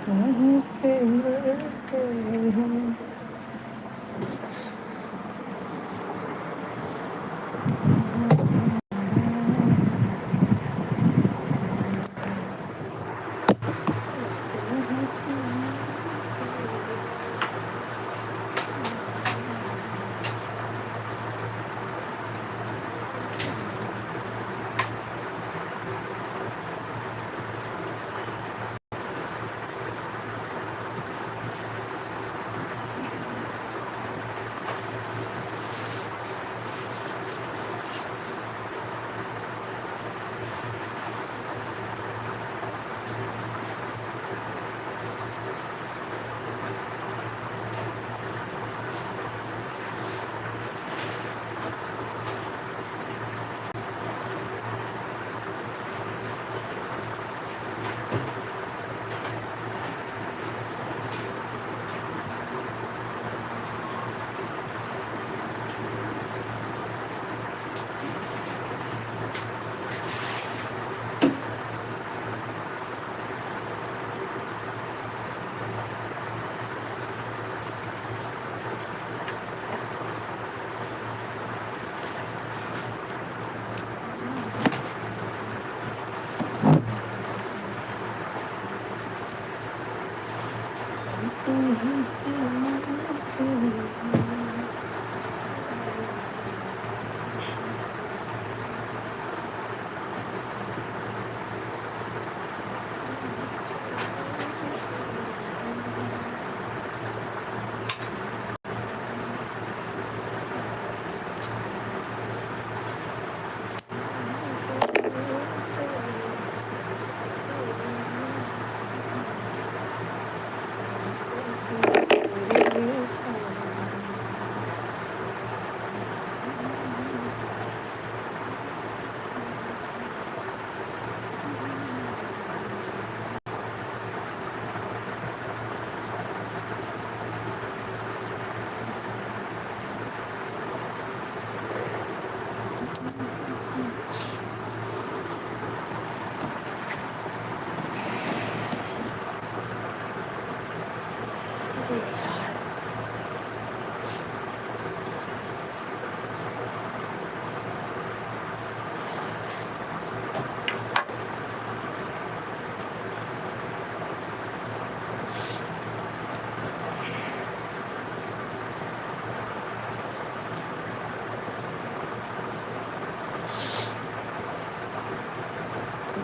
कहीं पे मरते हैं।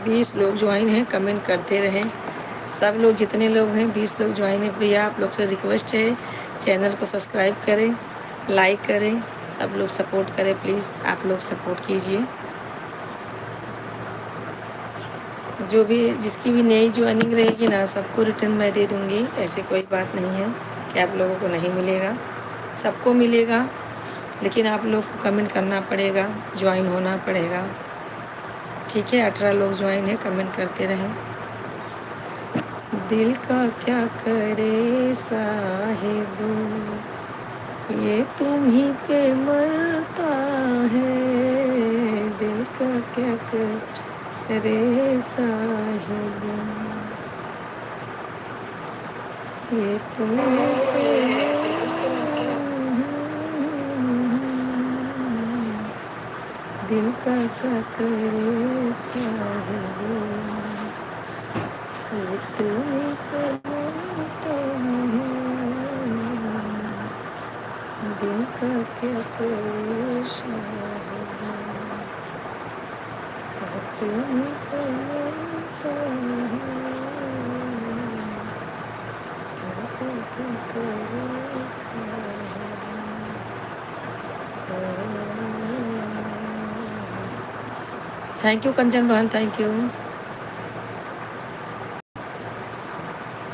बीस लोग ज्वाइन हैं, कमेंट करते रहें। सब लोग जितने लोग हैं 20 लोग ज्वाइन हैं। भैया आप लोग से रिक्वेस्ट है चैनल को सब्सक्राइब करें, लाइक करें, सब लोग सपोर्ट करें प्लीज़। आप लोग सपोर्ट कीजिए। जो भी जिसकी भी नई ज्वाइनिंग रहेगी ना सबको रिटर्न मैं दे दूँगी। ऐसे कोई बात नहीं है कि आप लोगों को नहीं मिलेगा, सबको मिलेगा। लेकिन आप लोग को कमेंट करना पड़ेगा, ज्वाइन होना पड़ेगा। ठीक है, 18 लोग ज्वाइन है, कमेंट करते रहें। दिल का क्या करे साहिब, ये तुम ही पे मरता है। दिल का क्या करे साहिब, ये तुम ही पे दिल का क्या करे साहिब, ये तुम ही पे मरता है। दिल का क्या करे साहिब, ये तुम ही पे मरता है। दिल का क्या करे साहिब। थैंक यू कंचन बहन, thank you,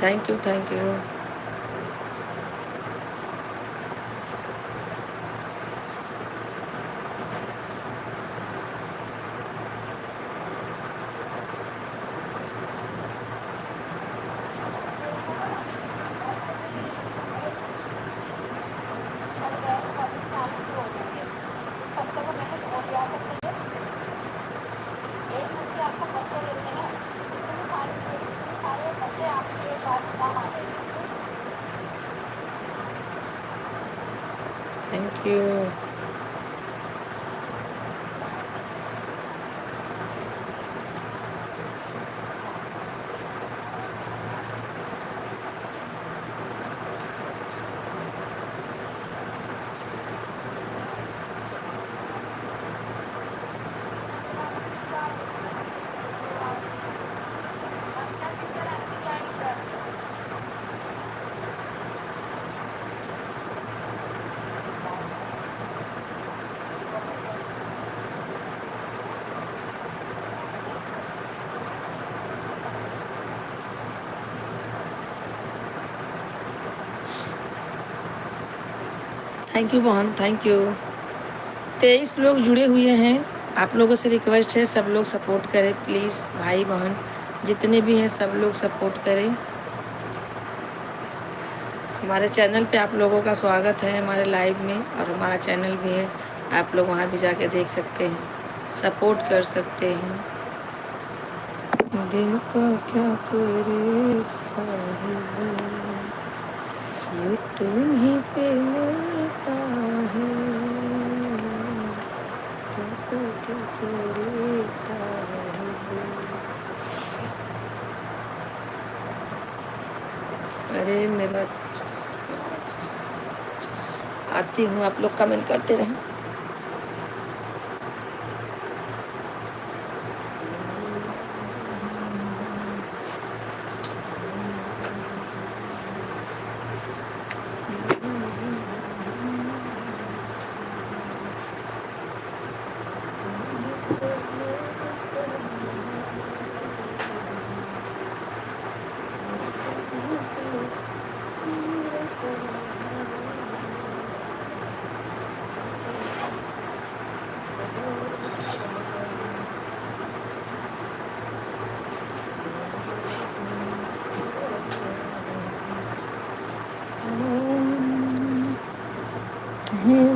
thank you, thank you. Thank you. Thank you बहन, थैंक यू। 23 लोग जुड़े हुए हैं। आप लोगों से रिक्वेस्ट है सब लोग सपोर्ट करें प्लीज़, भाई बहन जितने भी हैं सब लोग सपोर्ट करें। हमारे चैनल पे आप लोगों का स्वागत है हमारे लाइव में, और हमारा चैनल भी है, आप लोग वहाँ भी जाके देख सकते हैं, सपोर्ट कर सकते हैं। दिल का क्या करे साहिबा, ये तुम्हीं पे मरता है, दिल का क्या करे साहिबा। अरे मेरा आती हूँ, आप लोग कमेंट करते रहें।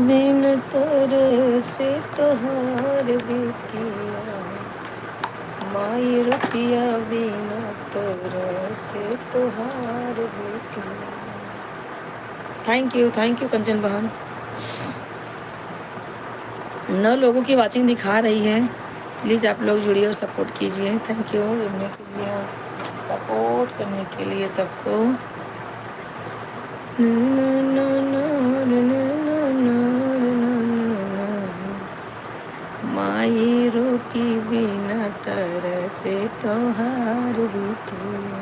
दिन तर से तोहार बेटिया, माई रोटिया बिना तर से तोहार बेटिया। थैंक यू कंचन बहन। 9 लोगों की वाचिंग दिखा रही है, प्लीज़ आप लोग जुड़िए और सपोर्ट कीजिए। थैंक यू जुड़ने के लिए और सपोर्ट करने के लिए सबको। माई रोटी बिना तरसे तोहार बेटिया,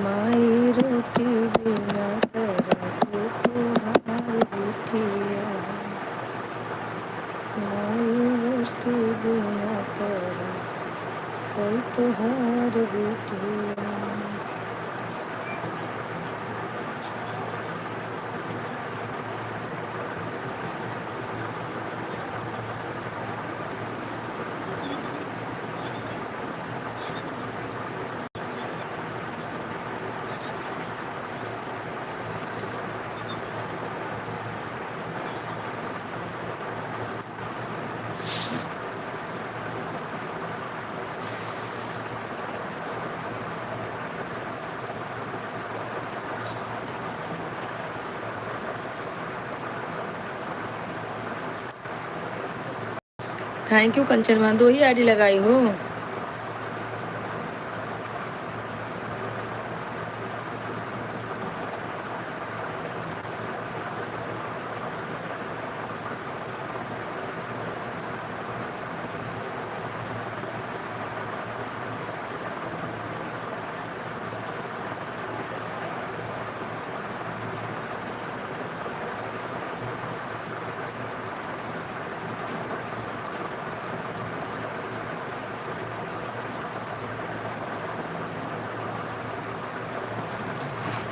माई रोटी बिना तरसे तोहार बेटिया, माई रोटी बिना तरसे तोहार बेटिया। थैंक यू कंचन बहन, 2 ही आईडी लगाई हो।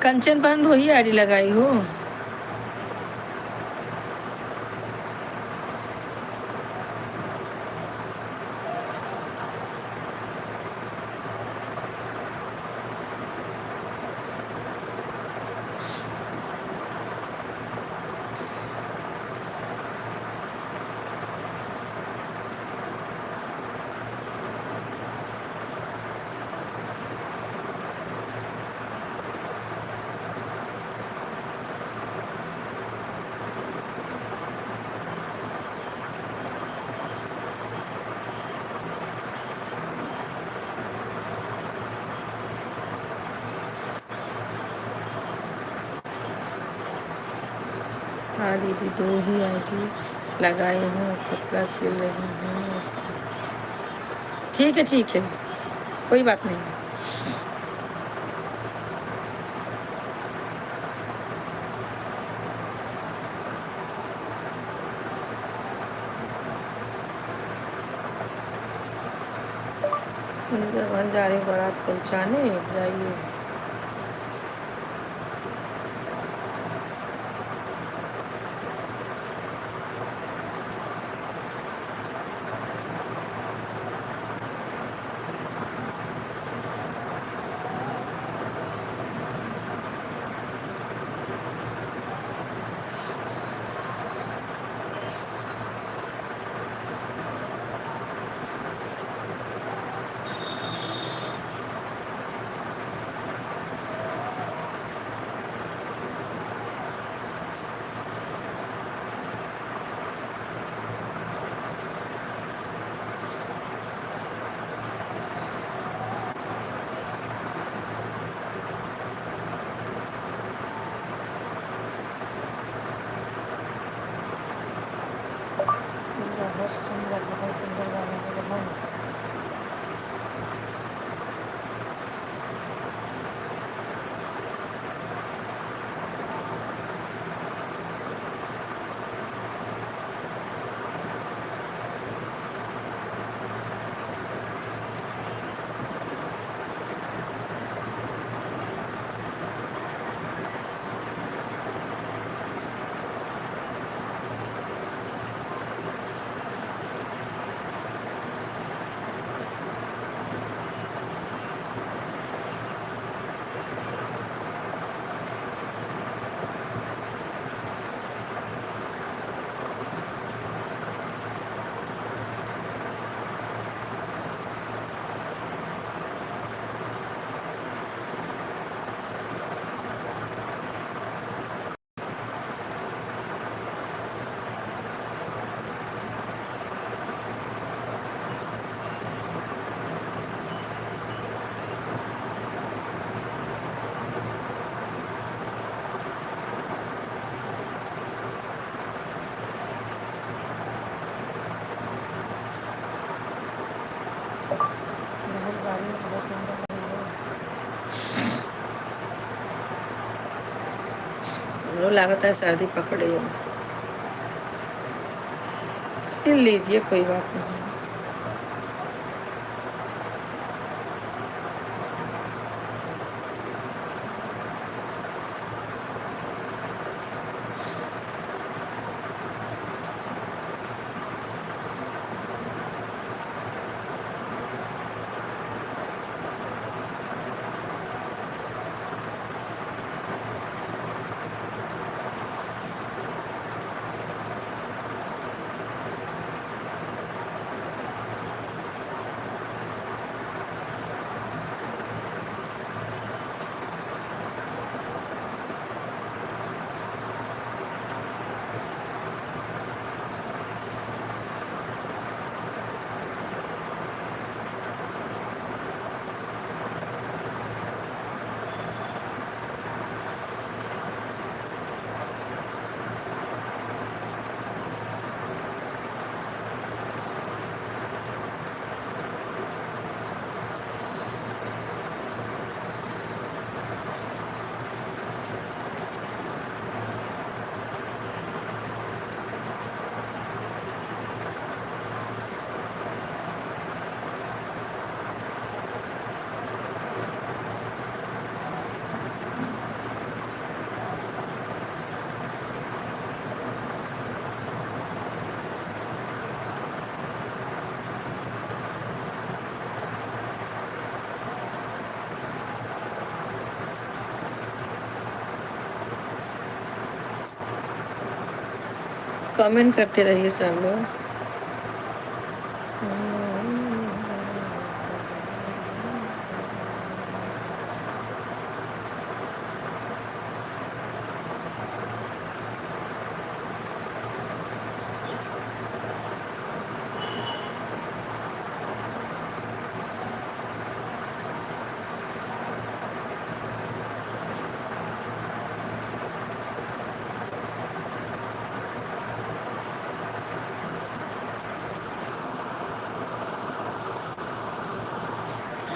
कंचन बहन 2 ही आईडी लगाई हो। हाँ दीदी, 2 ही आईडी लगाई हूँ, कपड़ा सिल रही हूँ इसलिए। ठीक है, कोई बात नहीं। सुंदरबन जा रही बारात पहुँचाने, जाइए। बहुत सुंदर गाना है बहुत। बहुत सारी बहुत सुंदर लग रही है। हमरो लागत है सर्दी पकड़े, सिल लीजिए, कोई बात नहीं। कमेंट करते रहिए सब लोग।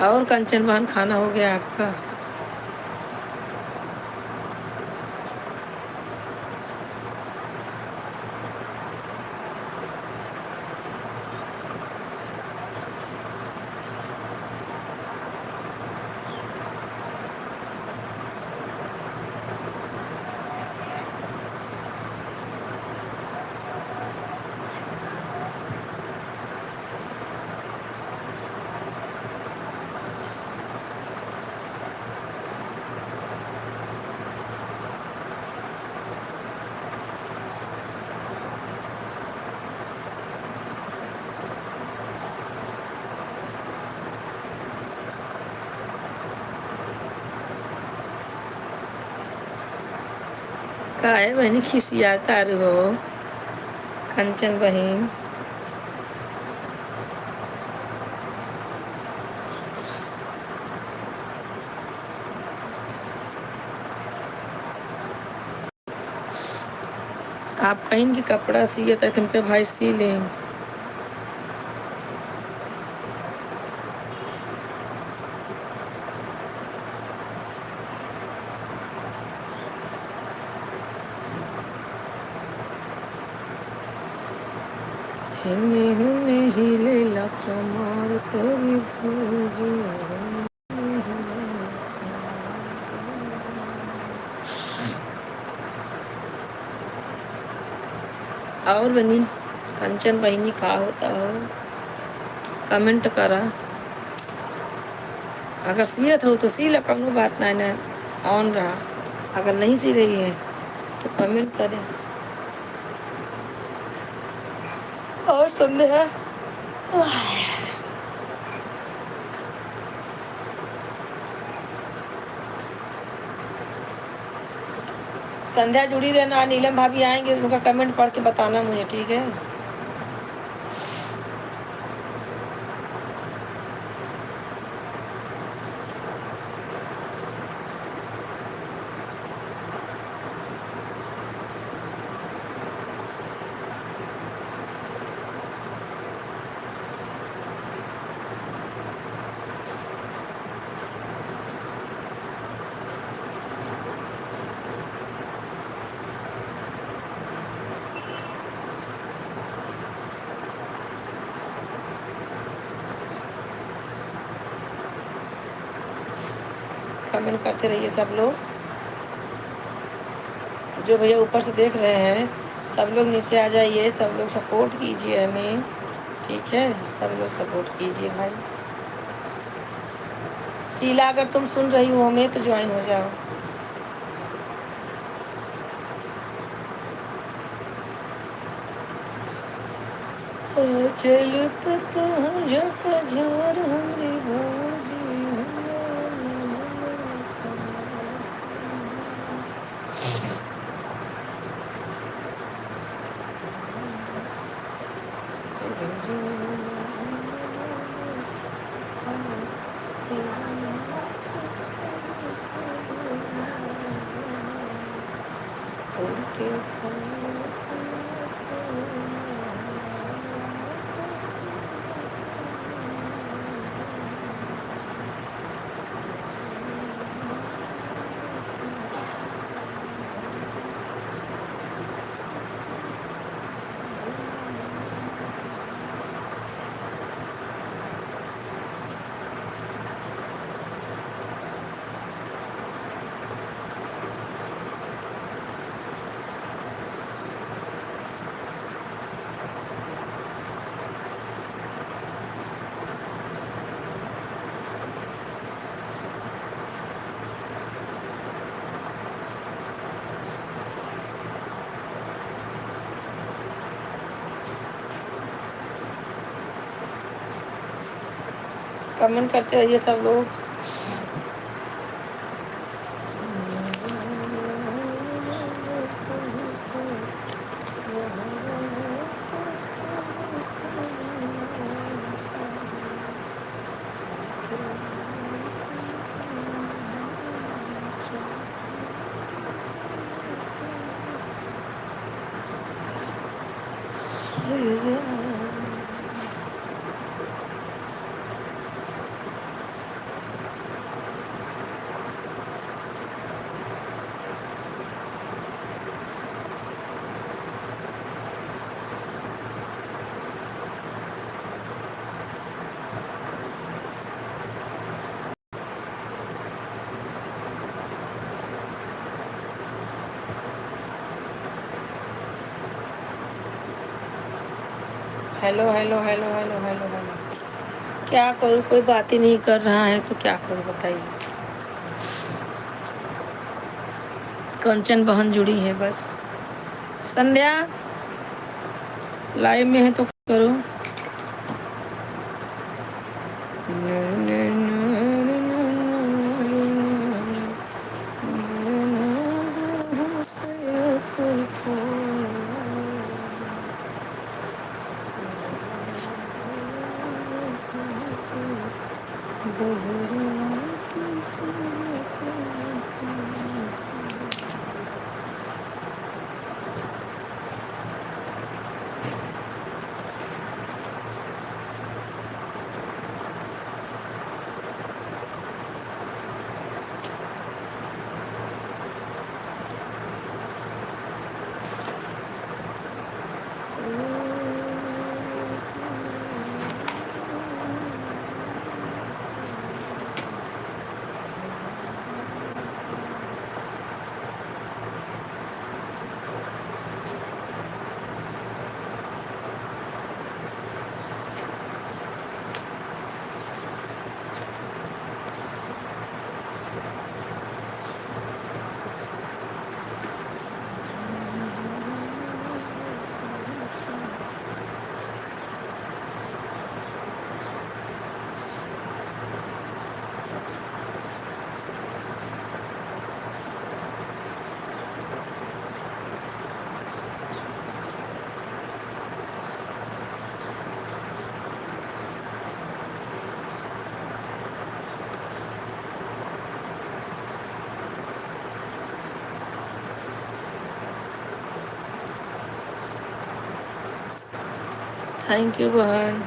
और कंचन बहन खाना हो गया आपका? काहे बहनी खिसियाता रहो कंचन बहन? आप कहीं की कपड़ा सिए तो तुमके भाई सी लें। हिन्ने हिन्ने हिले ला कमार तोरी भौजी, हिन्ने हिले ला कमार तोरी। और बनी कंचन बहिनी का होता हो कमेंट करा। अगर सियत हो तो सी ला, कौनो बात ना ऑन रहा। अगर नहीं सी रही है तो कमेंट करें। और संदेह संध्या जुड़ी रहना। नीलम भाभी आएंगे, उनका कमेंट पढ़ के बताना मुझे, ठीक है? कमेंट करते रहिए सब लोग। जो भैया ऊपर से देख रहे हैं सब लोग नीचे आ जाइए, सब लोग सपोर्ट कीजिए हमें, ठीक है? सब लोग सपोर्ट कीजिए भाई। शीला अगर तुम सुन रही हो हमें तो ज्वाइन हो जाओ। चलो तक हम झोर हमरे भौजी, उनके साथ कमेंट करते रहिए सब लोग। Hello hello hello hello hello hello. क्या करूँ, कोई बात ही नहीं कर रहा है तो क्या करूँ बताइए। कंचन बहन जुड़ी है बस। संध्या लाइव में है तो करो। थैंक यू बहन।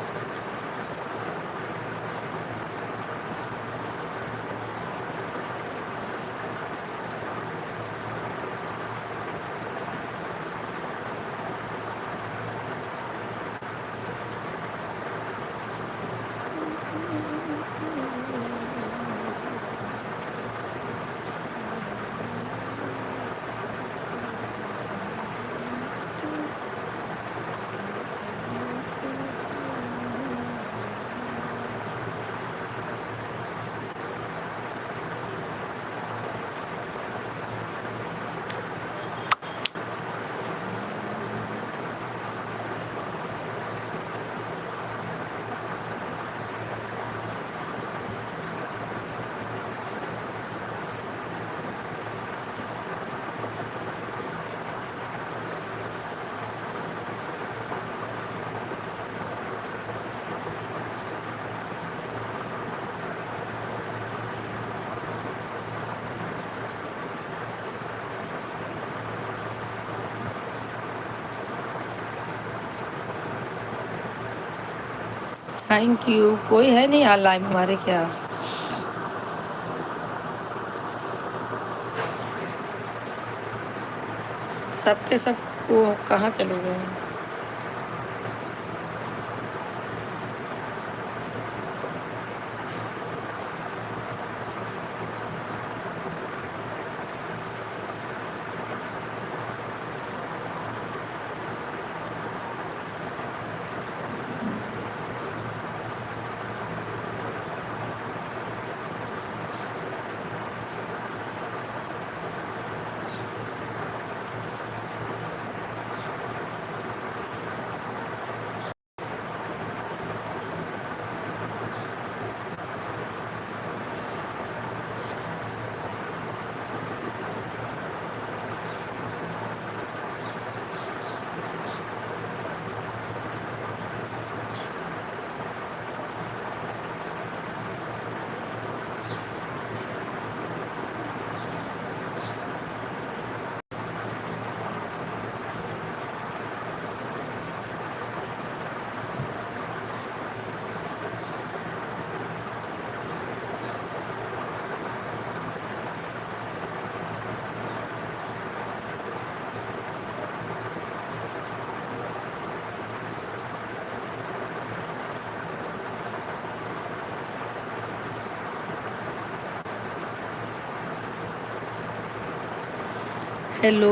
Thank you. कोई है नहीं यार लाइव हमारे क्या। सबके सब वो कहाँ चले गए। Hello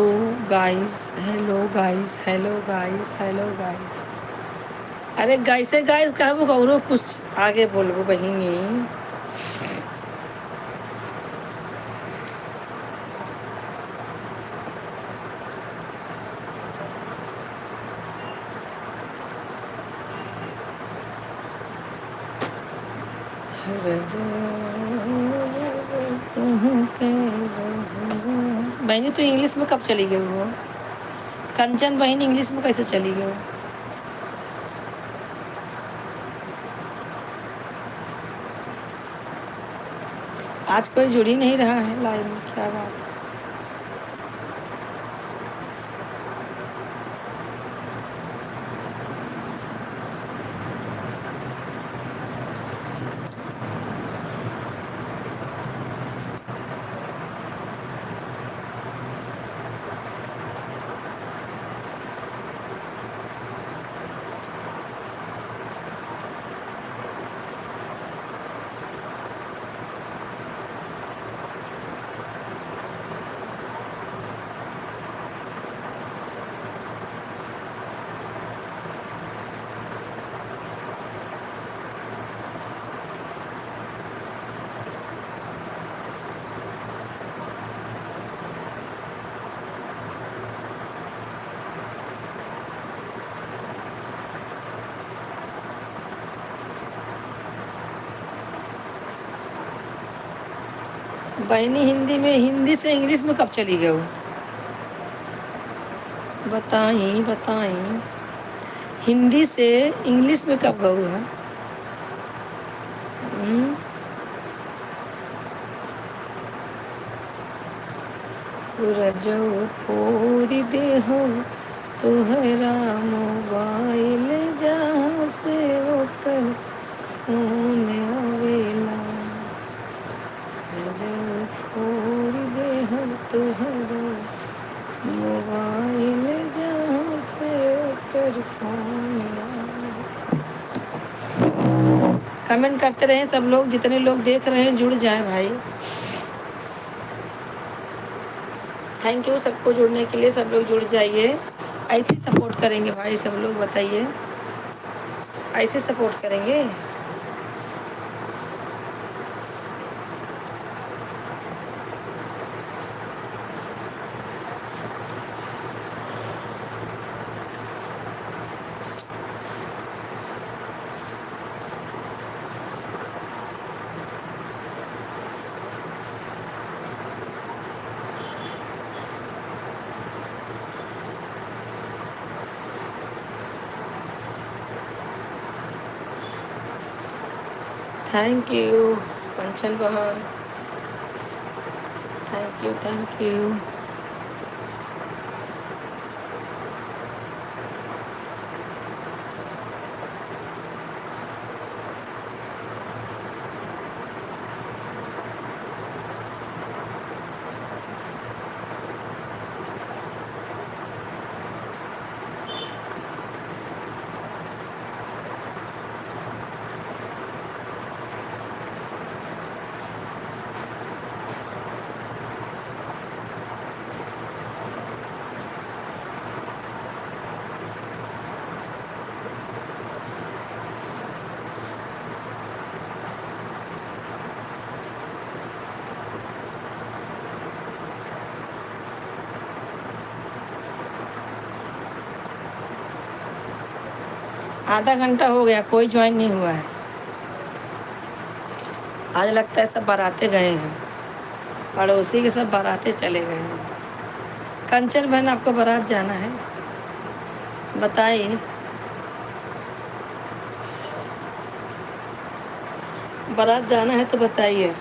guys, hello guys, hello guys, hello guys. अरे गाइसे गाइस कहबो कौरो कुछ आगे बोलबो बहिनी। बहनी तो इंग्लिश में कब चली गई हो? कंचन बहन इंग्लिश में कैसे चली गई हो? आज कोई जुड़ ही नहीं रहा है लाइव में, क्या बात है। बहनी हिंदी में, हिंदी से इंग्लिश में कब चली गई हो? बताई बताई, हिंदी से इंग्लिश में कब गई है? रजो फोड़ी दे हो तोहरा मोबाइल जहाँ से ओकर फोन आवेला। रजो फोड़ी दे हो तोहरा मोबाइल जहाँ से ओकर फोन आवेला। कमेंट करते रहें सब लोग, जितने लोग देख रहे हैं जुड़ जाए भाई। थैंक यू सबको जुड़ने के लिए, सब लोग जुड़ जाइए। ऐसे ही सपोर्ट करेंगे भाई सब लोग, बताइए ऐसे सपोर्ट करेंगे। थैंक यू कंचन बहन, थैंक यू थैंक यू। आधा घंटा हो गया, कोई ज्वाइन नहीं हुआ है। आज लगता है सब बाराते गए हैं, पड़ोसी के सब बाराते चले गए हैं। कंचन बहन आपको बारात जाना है? बताइए, बारात जाना है तो बताइए।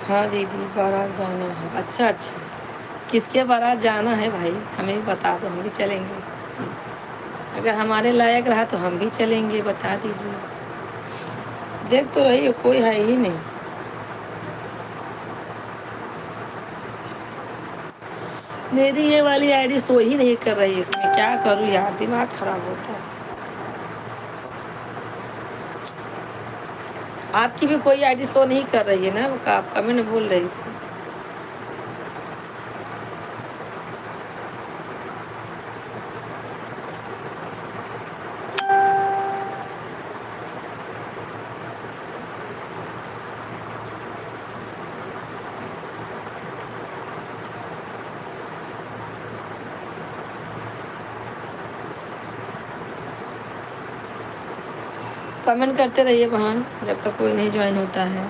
हाँ दीदी, बारात जाना है। अच्छा अच्छा, किसके बारात जाना है भाई, हमें भी बता दो, हम भी चलेंगे। अगर हमारे लायक रहा तो हम भी चलेंगे, बता दीजिए। देख तो रही हो, कोई है ही नहीं। मेरी ये वाली आईडी शो ही नहीं कर रही, इसमें क्या करूँ यार, दिमाग खराब होता है। आपकी भी कोई आईडी शो नहीं कर रही है ना, वो आप कमेंट बोल रही थी। कमेंट करते रहिए बहन, जब तक कोई नहीं ज्वाइन होता है।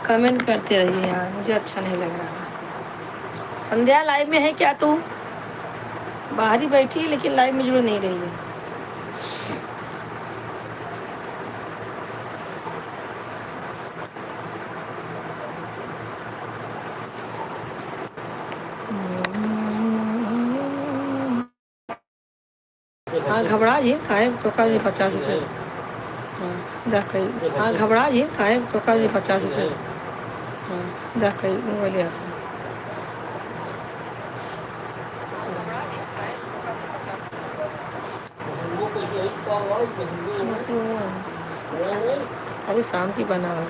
कमेंट करते रहिए यार, मुझे अच्छा नहीं लग रहा है। संध्या लाइव में है क्या तू? बाहर ही बैठी है लेकिन लाइव में जुड़ नहीं रही है। हाँ घबरा जी, काहे टोका जी 50 रुपये। हाँ दा कही, हाँ घबरा जी, काहे टोका जी 50 रुपये। हाँ दा कही मोबाइल यार। बस वो है। अरे शाम की बना हो।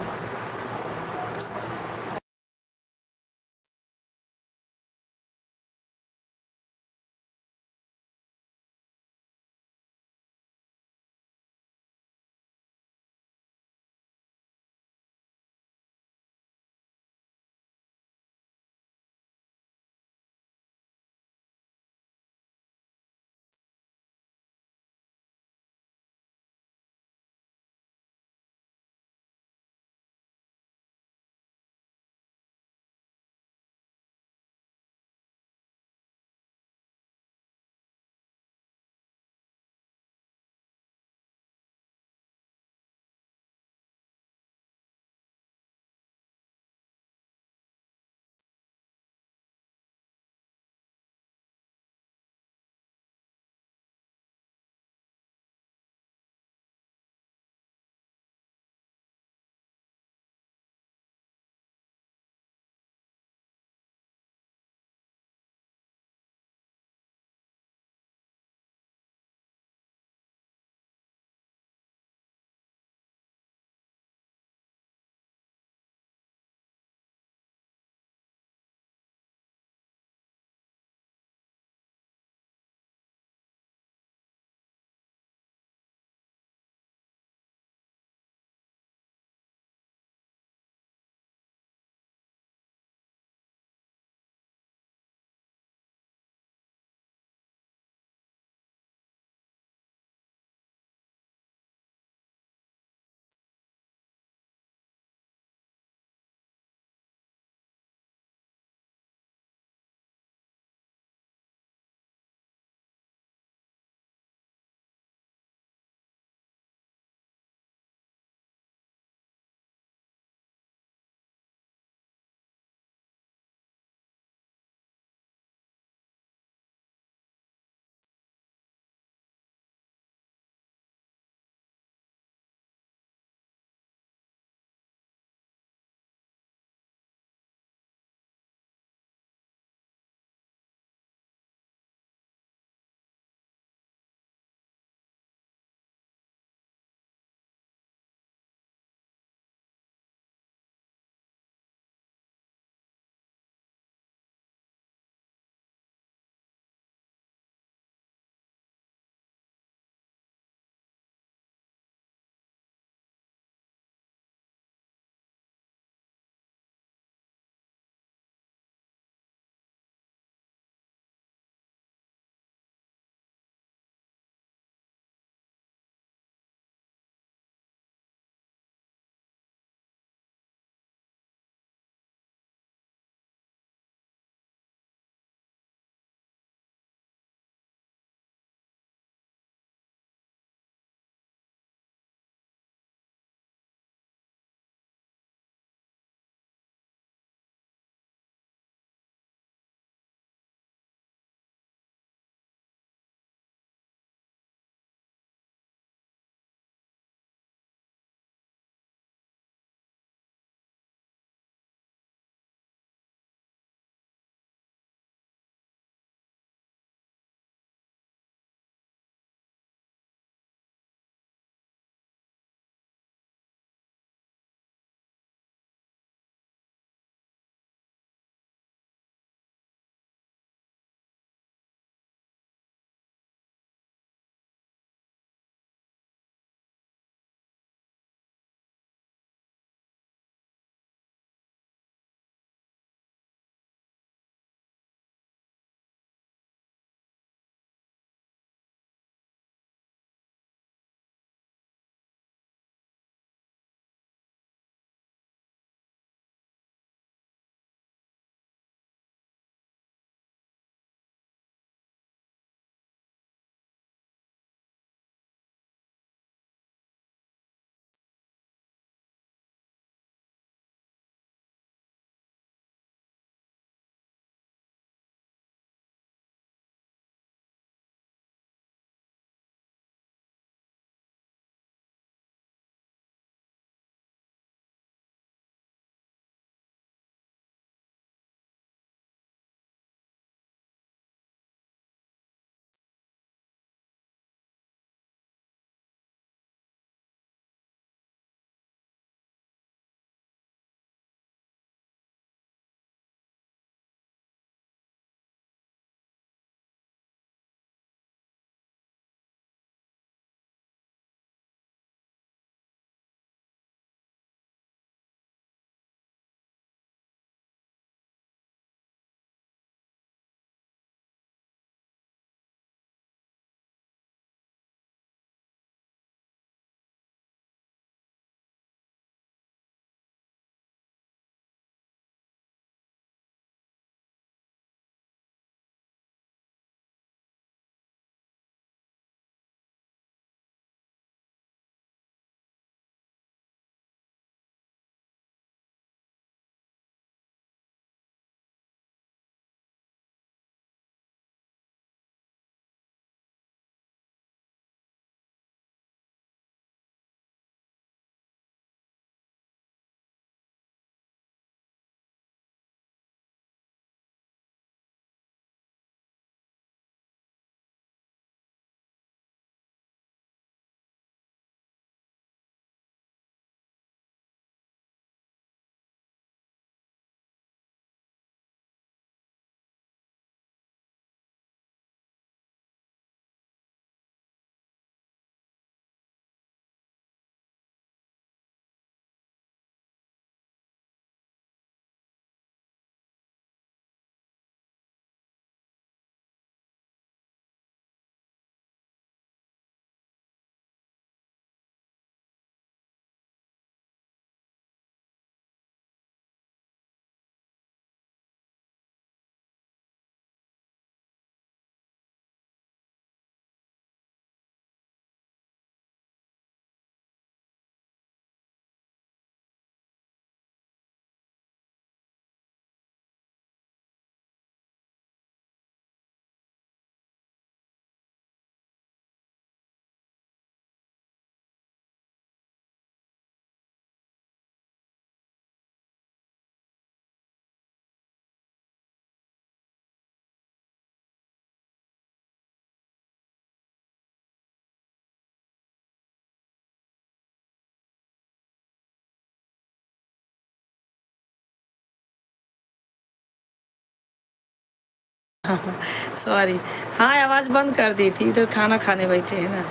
सॉरी। हाँ, आवाज़ बंद कर दी थी, इधर खाना खाने बैठे हैं ना।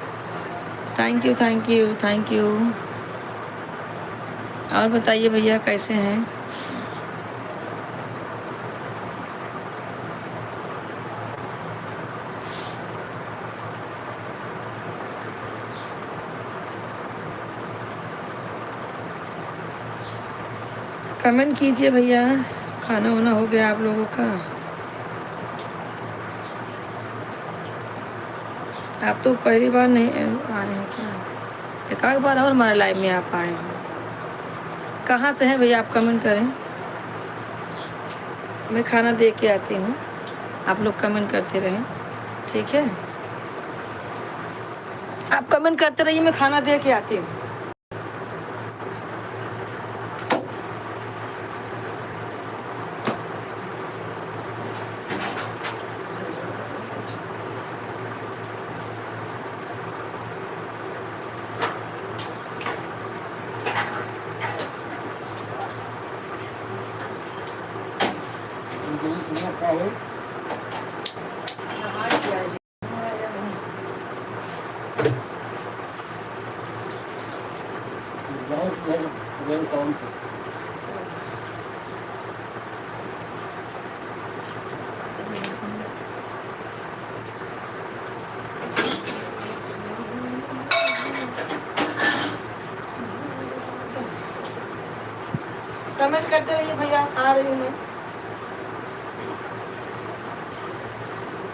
Thank you, thank you, thank you. और बताइए भैया कैसे हैं? कमेंट कीजिए भैया। खाना वाना हो गया आप लोगों का? आप तो पहली बार नहीं आए हैं क्या? एक आध बार और हमारे लाइव में आप आए हैं। कहाँ से हैं भैया आप कमेंट करें। मैं खाना दे के आती हूँ, आप लोग कमेंट करते रहें, ठीक है? आप कमेंट करते रहिए, मैं खाना दे के आती हूँ। कमेंट करते रहिए भैया, आ रही हूँ मैं।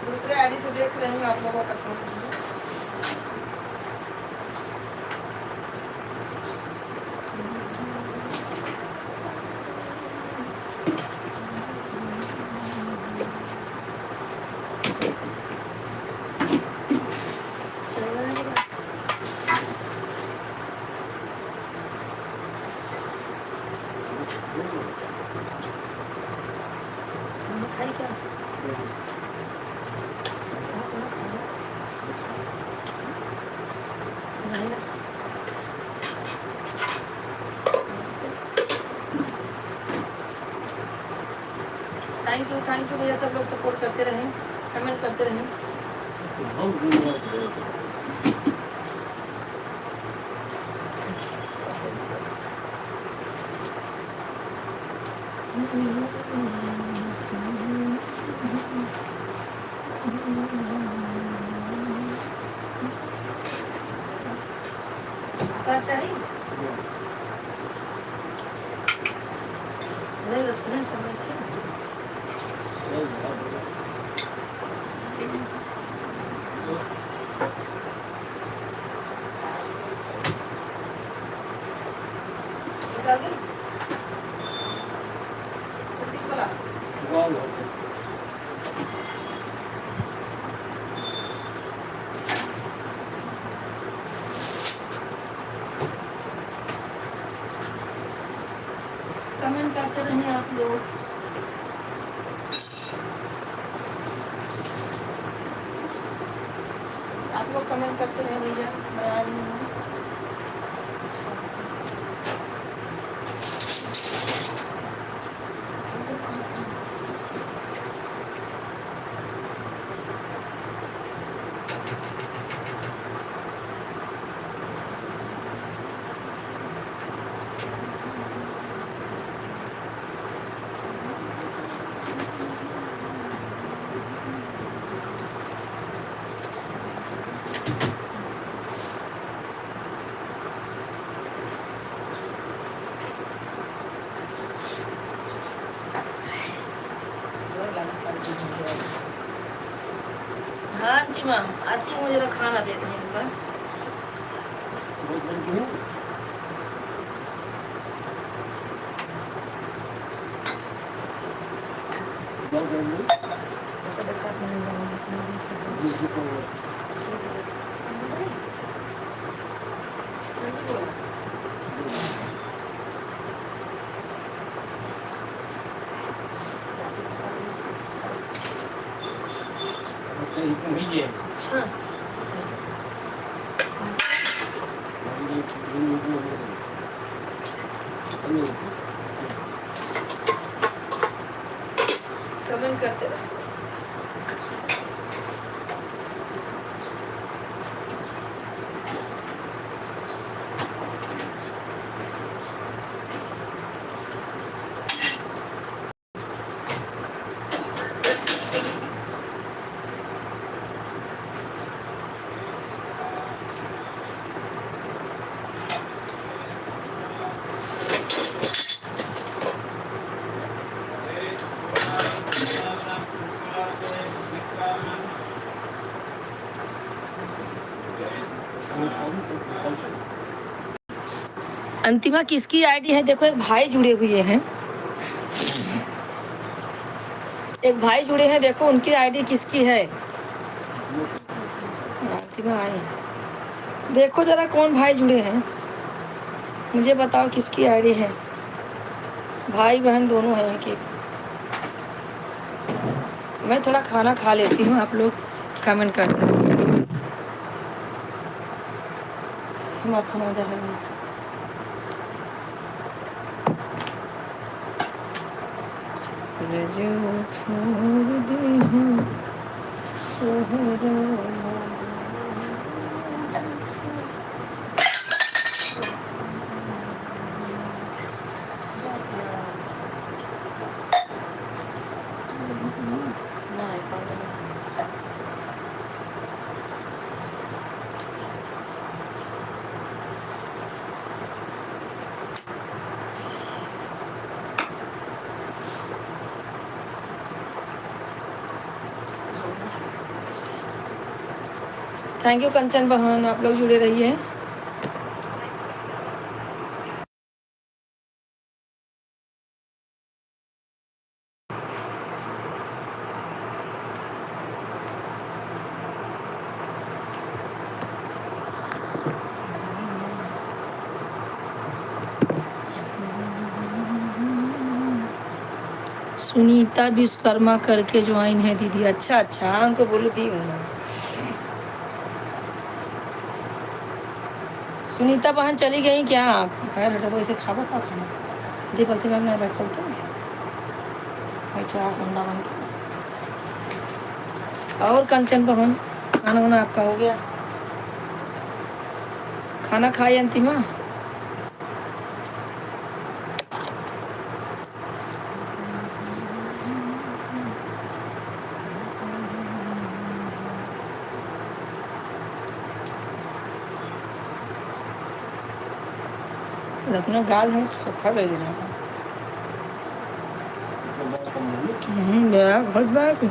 दूसरे आईडी से देख रही हूँ आप लोगों का कमेंट। खाई क्या? नहीं ना। थैंक यू भैया, सब लोग सपोर्ट करते रहें, कमेंट करते रहें। अचार चाहिए? नहीं, रसगुल्ला चाहिए क्या? निकाल दी? कितनी बोला? कमेंट करते रहिए आप लोग। आप लोग कमेंट करते रहे भैया, मैं आ रही हूँ। हाँ आंटी माँ आती हूँ, जरा खाना देते हैं इनका। अच्छा कमेंट करते रहे। अंतिमा किसकी आईडी है? देखो एक भाई जुड़े हुए हैं, एक भाई जुड़े हैं, देखो उनकी आईडी किसकी है। अंतिमा आए हैं, देखो जरा कौन भाई जुड़े हैं, मुझे बताओ किसकी आईडी है। भाई बहन दोनों हैं इनकी। मैं थोड़ा खाना खा लेती हूँ, आप लोग कमेंट कर देना। हमारा खाना है रजो छोड़ दे हम सहरा। थैंक यू कंचन बहन, आप लोग जुड़े रहिए। सुनीता विश्वकर्मा करके ज्वाइन है दीदी। अच्छा अच्छा, उनको बोलो दी हूँ मैं। सुनीता बहन चली गई क्या? पैर हटा इसे खावा का खाना दे पलते मैम नहीं बैठ पलते बैठा संडा बन के। और कंचन बहन खाना वाना आपका हो गया? खाना खाई अंतिमा? अपना गाल है तो खा ले देना। बहुत बात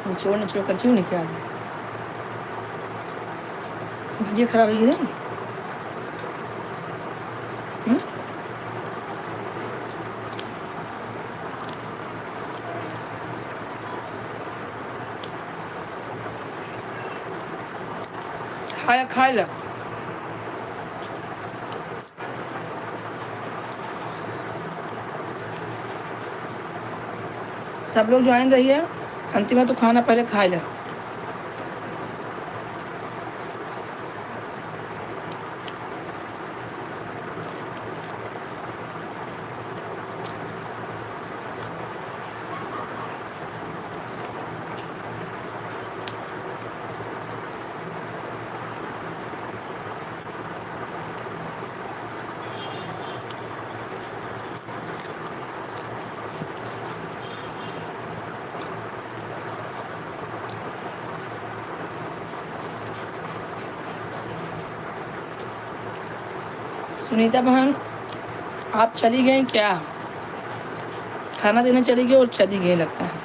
निचोड़ कच्ची नहीं क्या भजिया खराब है नहीं। खाया खाए ला सब लोग ज्वाइन रहिए। अंतिमा तो खाना पहले खाए ला। सुनीता बहन आप चली गई क्या? खाना देने चली गई और चली गई लगता है।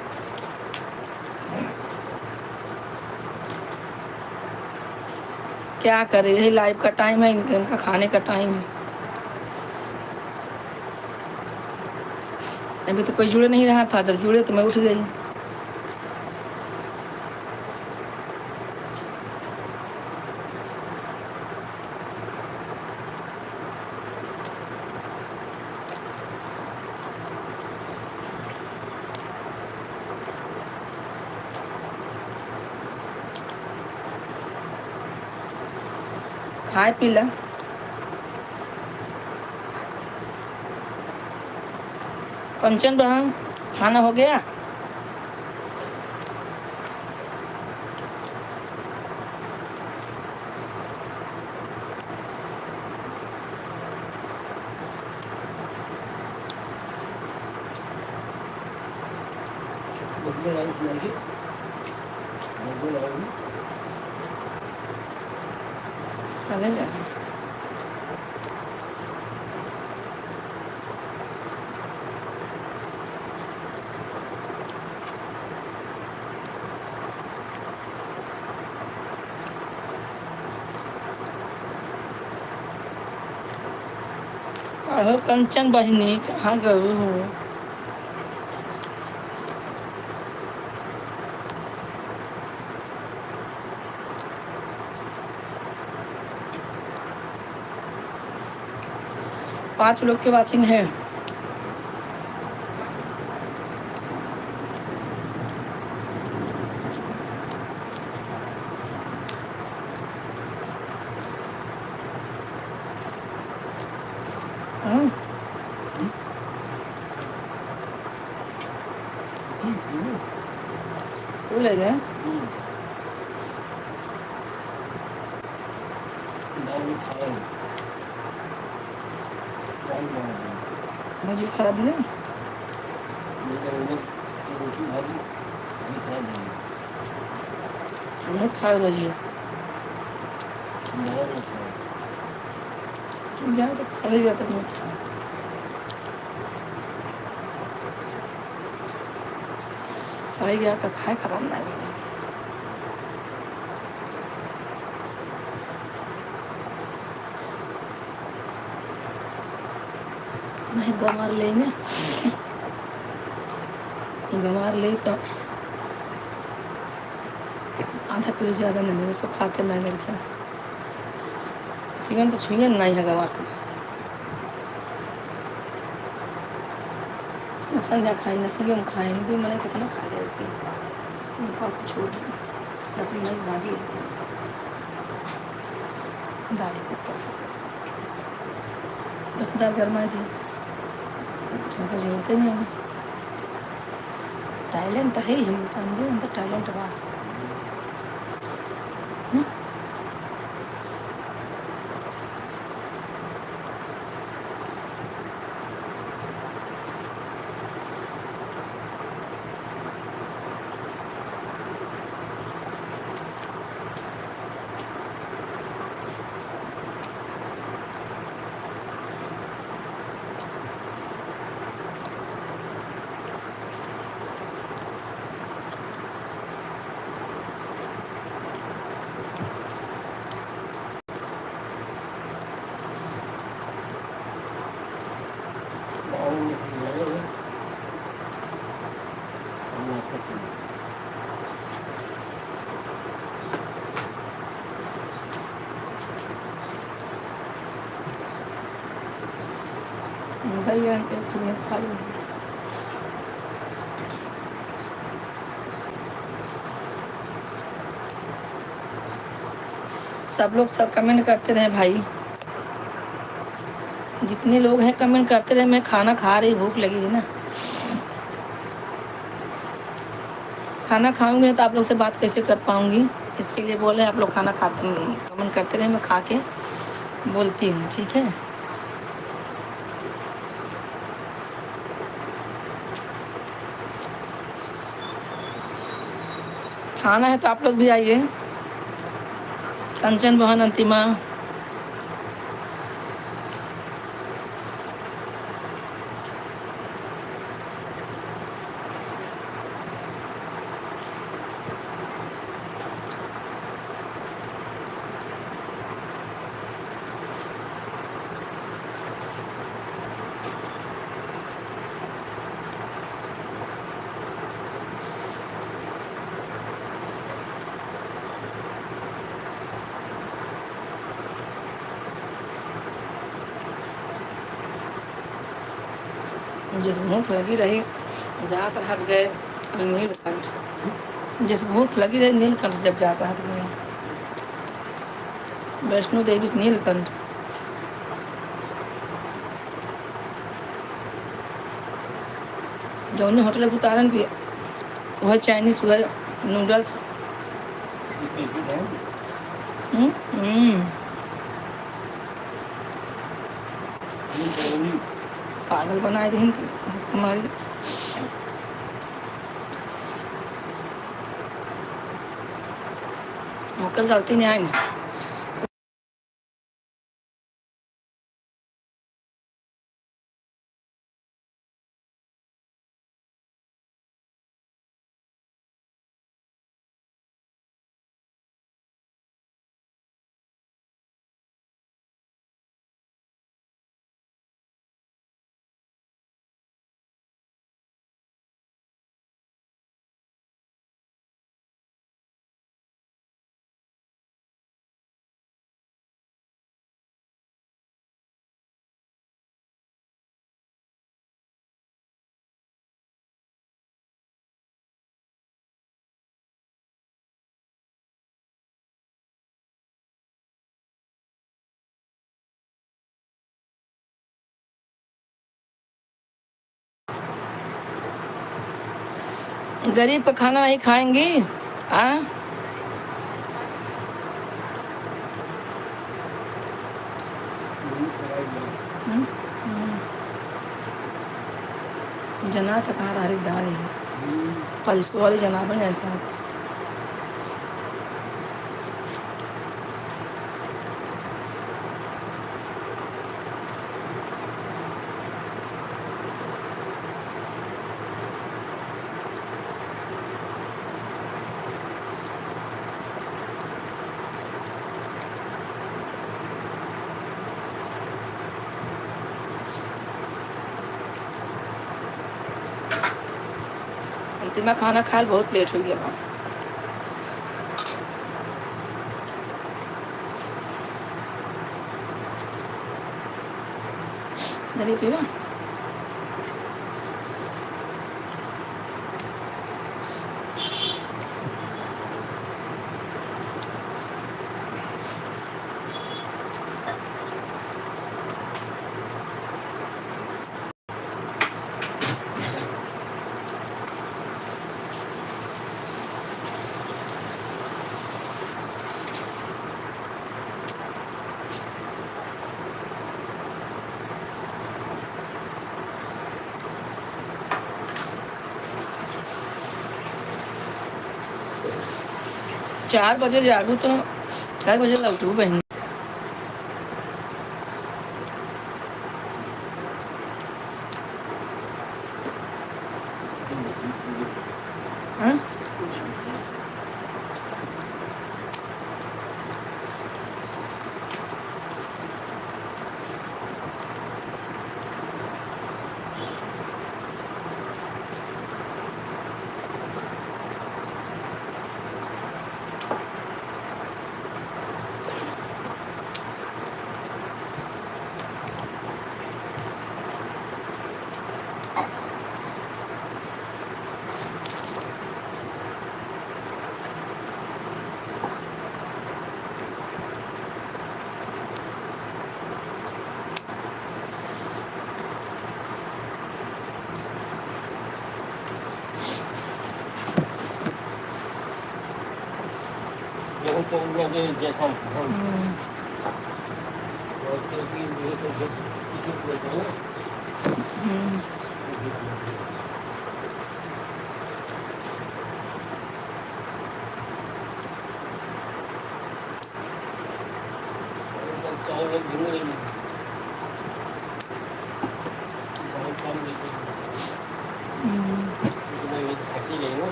क्या करे, यही लाइव का टाइम है, इनका खाने का टाइम है। अभी तो कोई जुड़े नहीं रहा था, जब जुड़े तो मैं उठ गई। खाए पी ला। कंचन बहन खाना हो गया? चले अहो कंचन बहिनी कहाँ गई हो? 5 लोग की वाचिंग है। हाँ, तू ले गए? भाजी खराब नहीं? नहीं खाए भाजी। यार सही बात है। साढ़े 11 तक खाए खत्म ना भी नहीं। मैं गंवार लेंगे, गंवार ले तो आधा किलो ज़्यादा नहीं लेंगे, सब खाते नहीं लड़कियाँ। सीमन तो छुइए नहीं है गंवार का। न संध्या खाए न सीएम खाए, दो मैंने कितना खा लेती है छोड़ दी। 10 मिनट भाजी रहती है दाल के ऊपर दाल गरमाई दी, उनको जरूरत ही नहीं है। टैलेंट है हम समझे, उनका टैलेंट बा। दही खा ली। सब लोग सब कमेंट करते रहे भाई, जितने लोग हैं कमेंट करते रहे। मैं खाना खा रही, भूख लगी है ना। खाना खाऊंगी तो आप लोग से बात कैसे कर पाऊंगी, इसके लिए बोले आप लोग खाना खाते कमेंट करते रहे, मैं खा के बोलती हूँ, ठीक है। खाना है तो आप लोग भी आइए। कंचन बहन, अंतिमा, जिस भूख लगी रही जाकर हट गए नीलकंठ। जिस भूख लगी रही नीलकंठ जब जाकर हट गए, वैष्णो देवी नीलकंठ। जो उन्हें होटल के उतारन की वह चाइनीज वह नूडल्स। पागल बनाए थे हमारी। कल गलती नहीं आएंगे। गरीब का खाना नहीं खाएंगी? हाँ, जना तो कहाँ रही दाल है पर इसको वाले जना बन जाता है। अंतिम में खाना खाए बहुत लेट हो गया। दही पीवा? 4 बजे जागू तो 4 बजे उठू बहन। हाँ? जैसा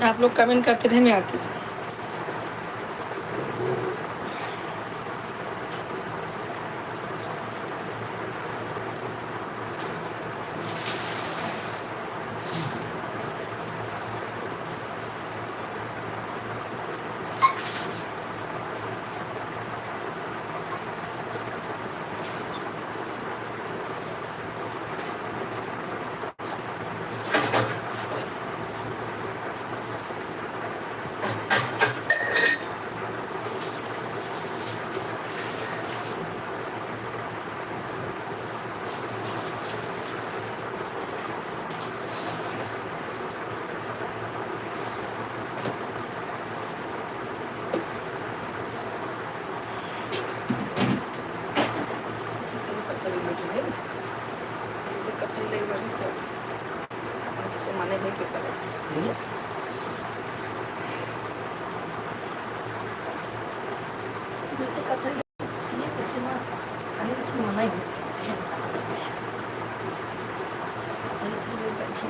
आप लोग कमेंट करते रहे, मैं आती थी। से मने नहीं क्यों करे। वैसे कथा सीए किसी ना खाने किसी को मना ही नहीं बैठी।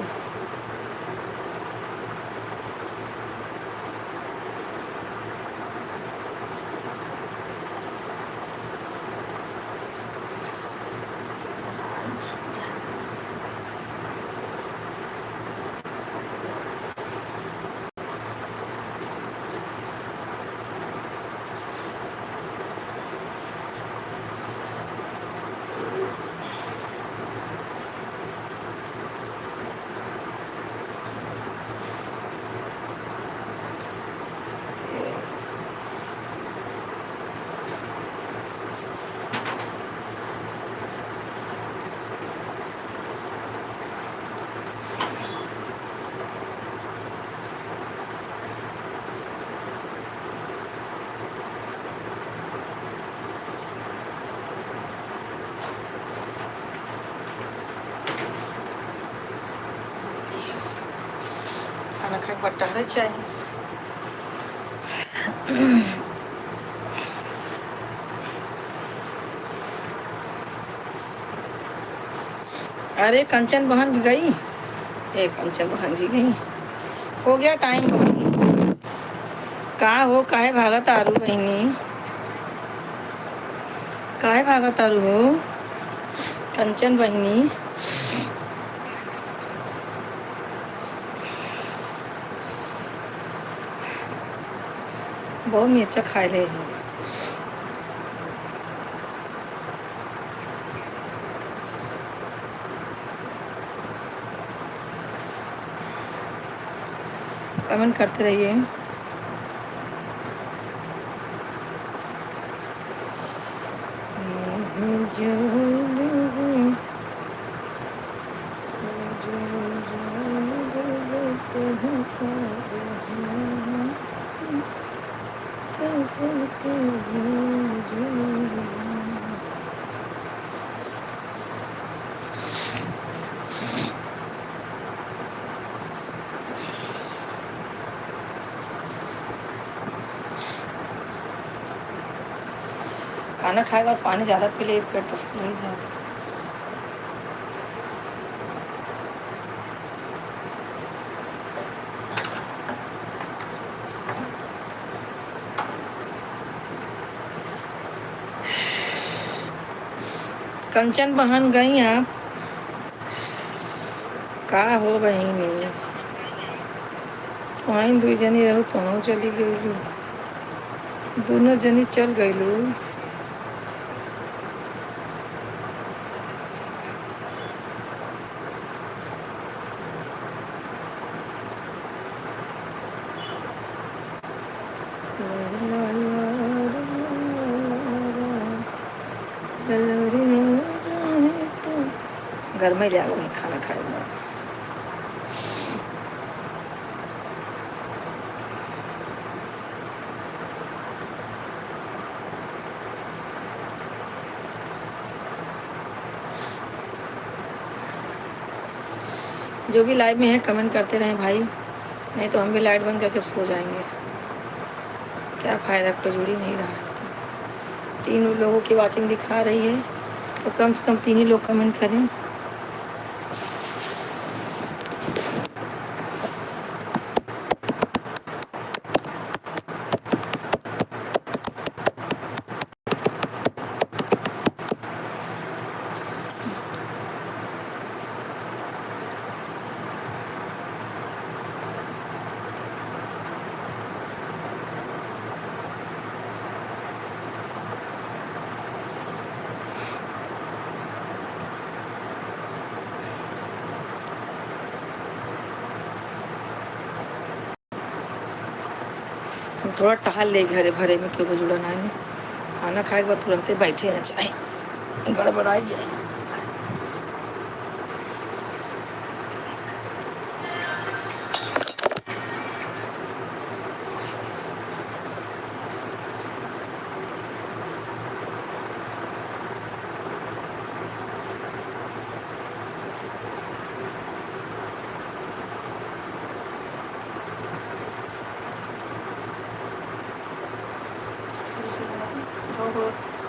खाना खा के बट्टा है चाय। अरे कंचन बहन भी गई, एक कंचन बहन भी गई, हो गया टाइम। का हो काहे भागा तारू बहनी, काहे भागा तारू हो कंचन बहनी। बहुत मिर्चा खाए ले है। कमेंट करते रहिए। खाना खाए बाद पानी ज़्यादा पी ले, पेट तो फूल ही जाता। कंचन बहन गई आप, का हो बहिनी वहीं दू जनी रहू तो हम चली गईलू, दोनों जनी चल गईलू। घर में ले आओ वहीं खाना खाएगा। जो भी लाइव में है कमेंट करते रहें भाई, नहीं तो हम भी लाइट बंद करके सो जाएंगे। क्या फ़ायदा, कोई जुड़ ही नहीं रहा है। तो 3 लोगों की वाचिंग दिखा रही है, तो कम से कम 3 ही लोग कमेंट करें। हम थोड़ा टहल ले घरे भरे में, क्यों जुड़ा ना है। खाना खाए के बाद तुरंत बैठे ना चाहे गड़बड़ाई जाए।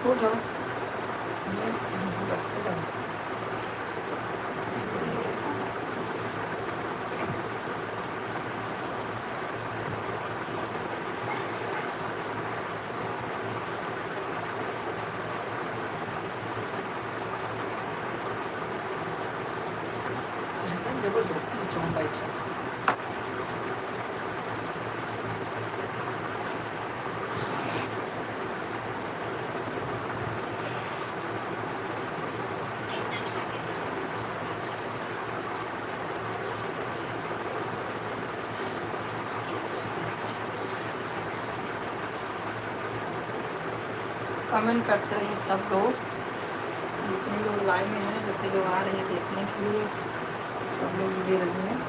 उठो बस उठो। जबरदस्ती चौंक बैठा। कमेंट करते रहिए सब लोग, जितने लोग लाइव में हैं, जितने लोग आ रहे हैं देखने के लिए, सब लोग जुड़े रहिए।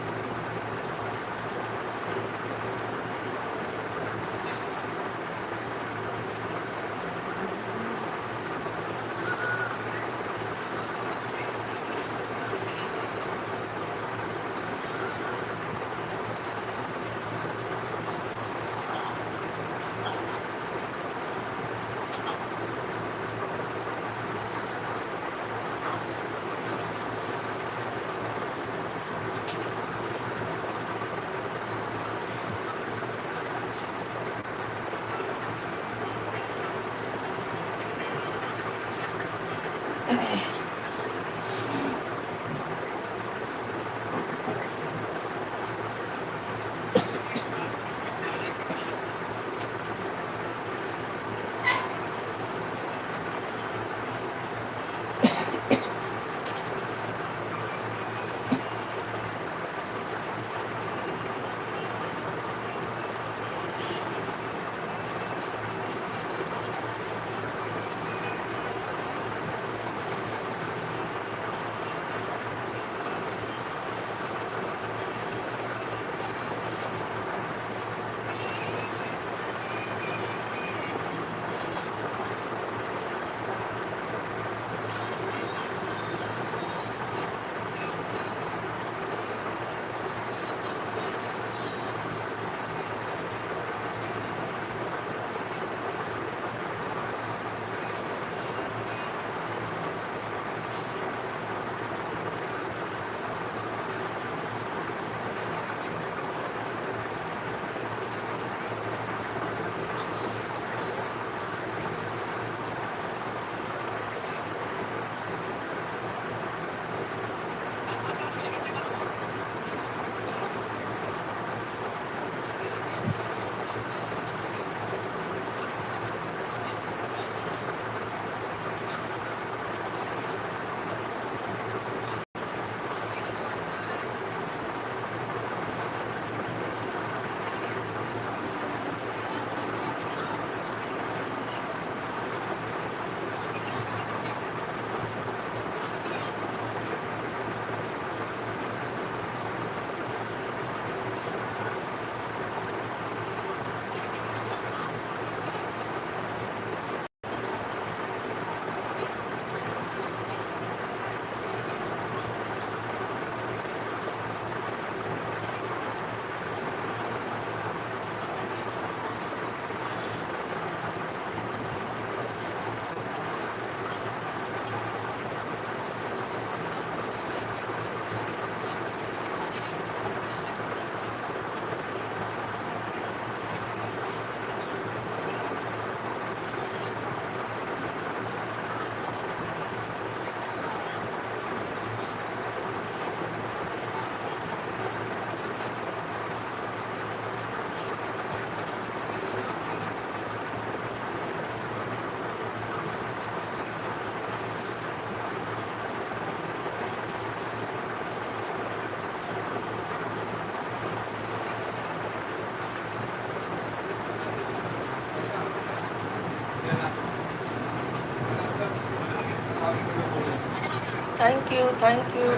Thank you, thank you.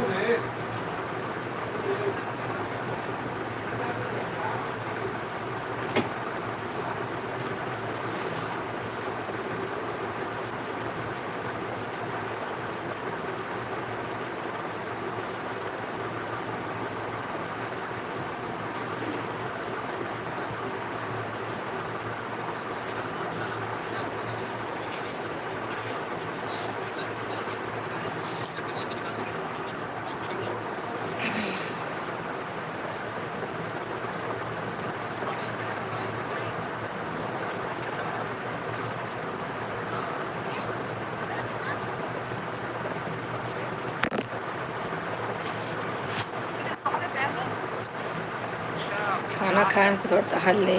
Khan को थोड़ा हल ले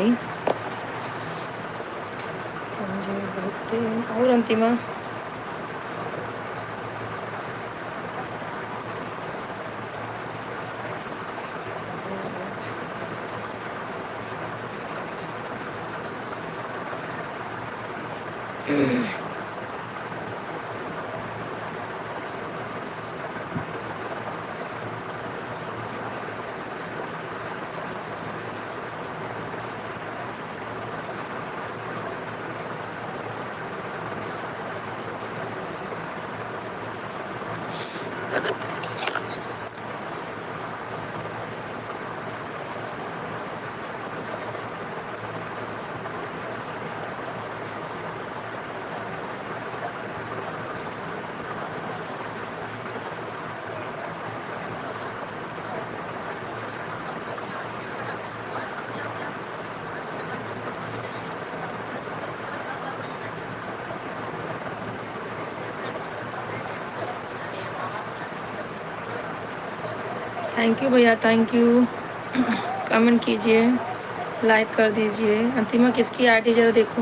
और अंतिमा थैंक यू भैया, थैंक यू। कमेंट कीजिए, लाइक कर दीजिए। अंतिमा किसकी आईडी जरा देखो।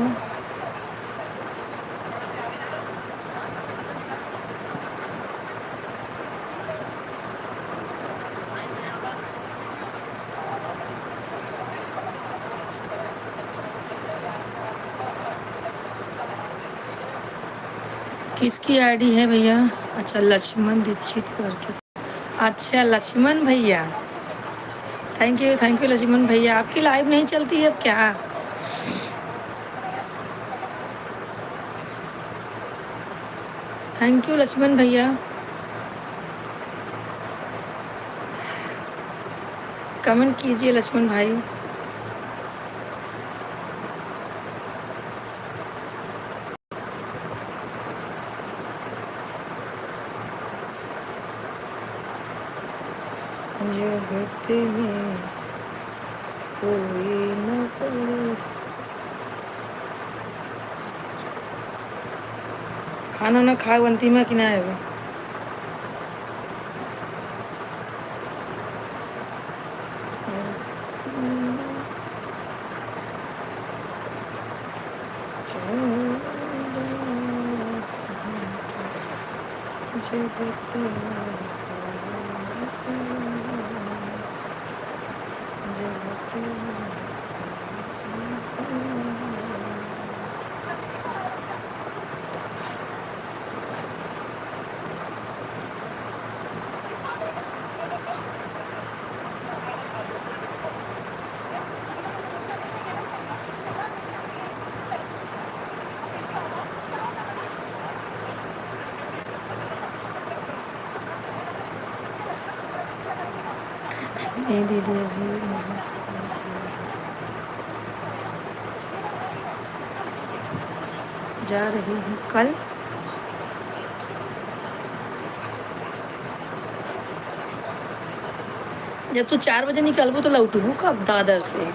किसकी आईडी है भैया? अच्छा, लक्ष्मण दीक्षित करके। अच्छा, लक्ष्मण भैया, थैंक यू लक्ष्मण भैया। आपकी लाइव नहीं चलती है अब क्या? थैंक यू लक्ष्मण भैया। कमेंट कीजिए लक्ष्मण भाई। जगत में कोई न पड़े। खाना ना खाओ अंतिमा कि ना है? नहीं दीदी, अभी नहीं। जा रही हूँ कल। जब तू 4 बजे निकलबू तो लौटबू कब दादर से?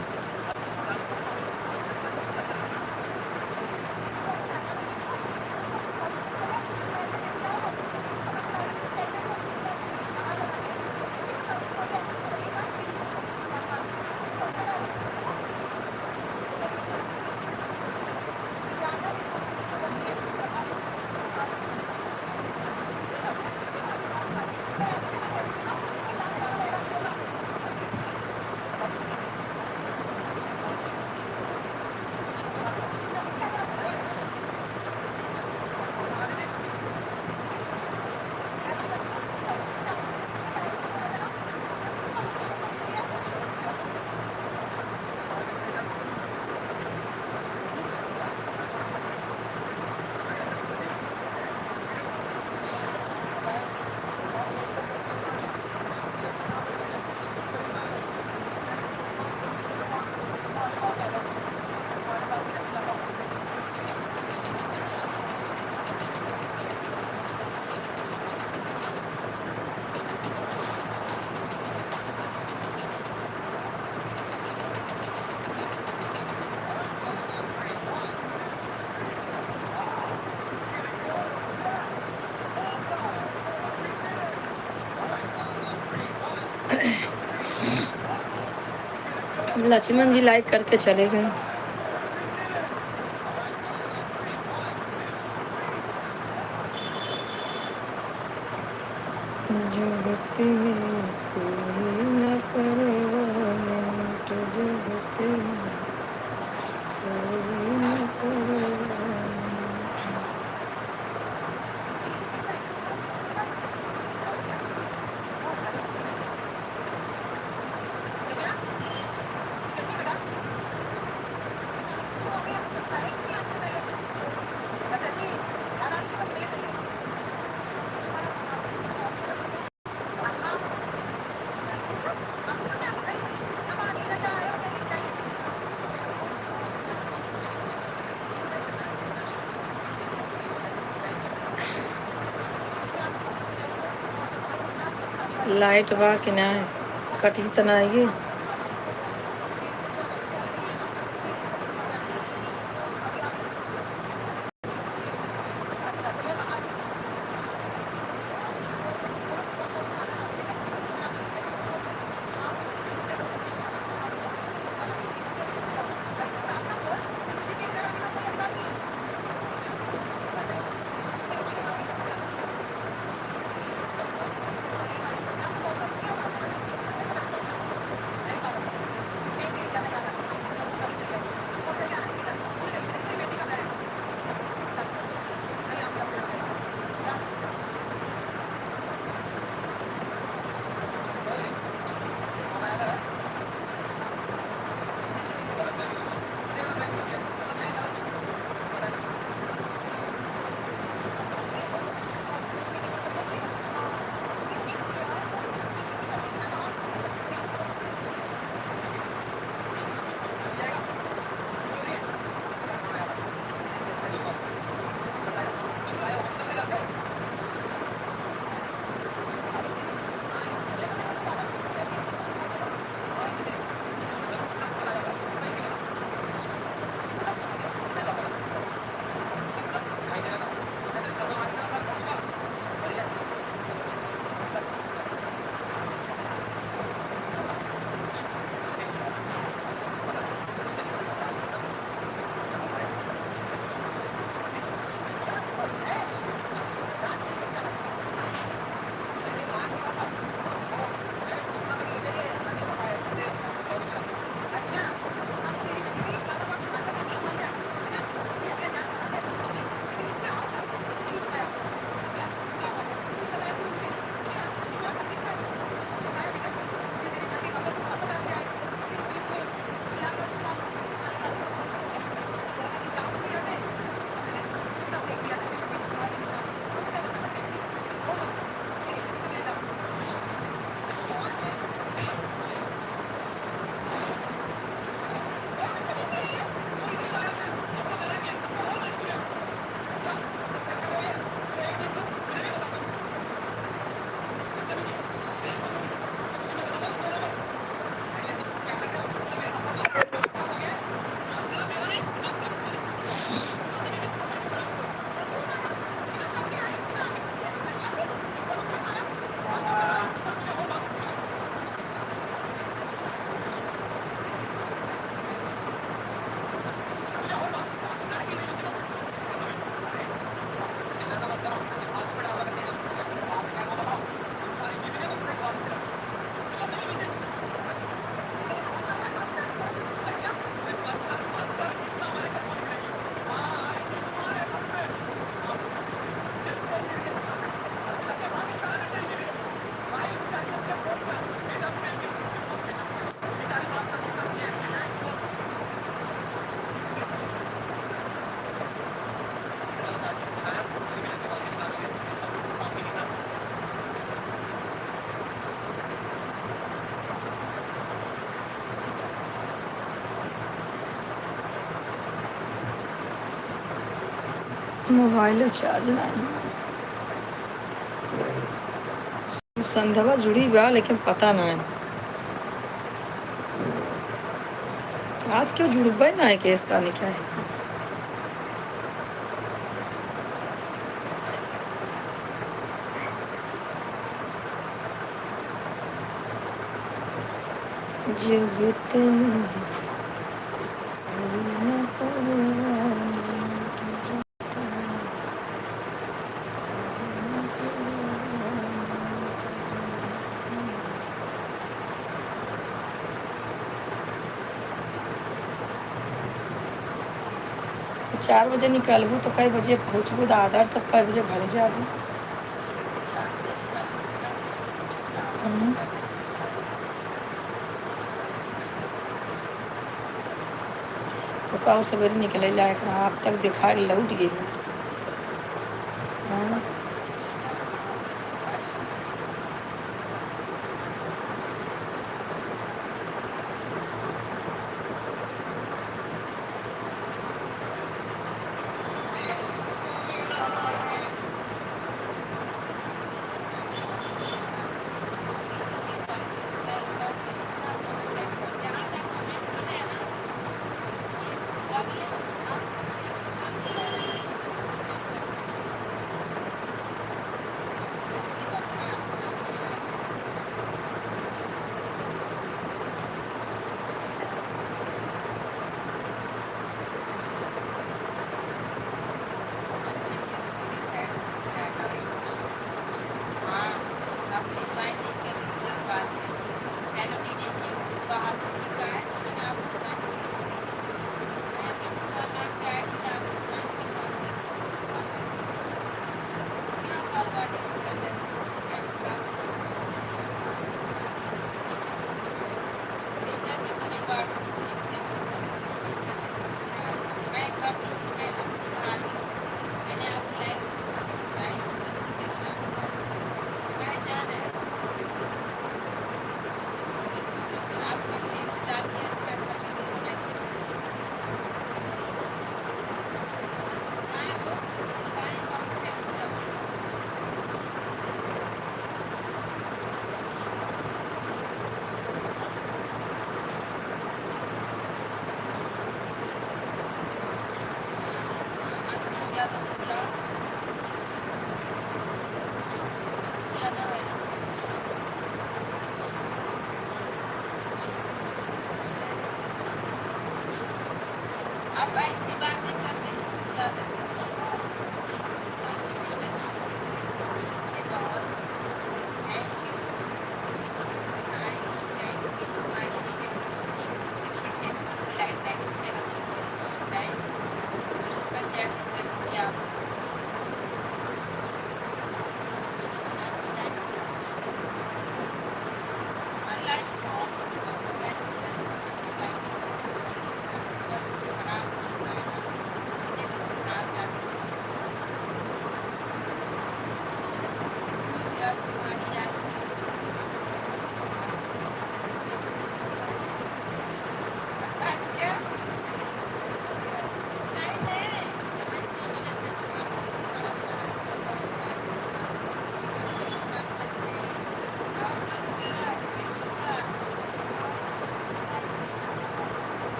लक्ष्मण जी लाइक करके चले गए। जगत में कोई न परवानट, जगत में कोई न परवानट। लाइट बा कि ना कटी त ना आएगी। मोबाइल चार्ज ना संध्या जुड़ी बा लेकिन पता ना है आज क्यों जुड़बे ना है केस का क्या है। जुगत में कोई न परवान। 4 बजे निकलबू तो कई बजे पहुँचबू दादर, तब कई बजे घर जाबू? हम्म, तो कल सवेरे निकले लायक रहा, अब तक दिखा लौट गई। हाँ,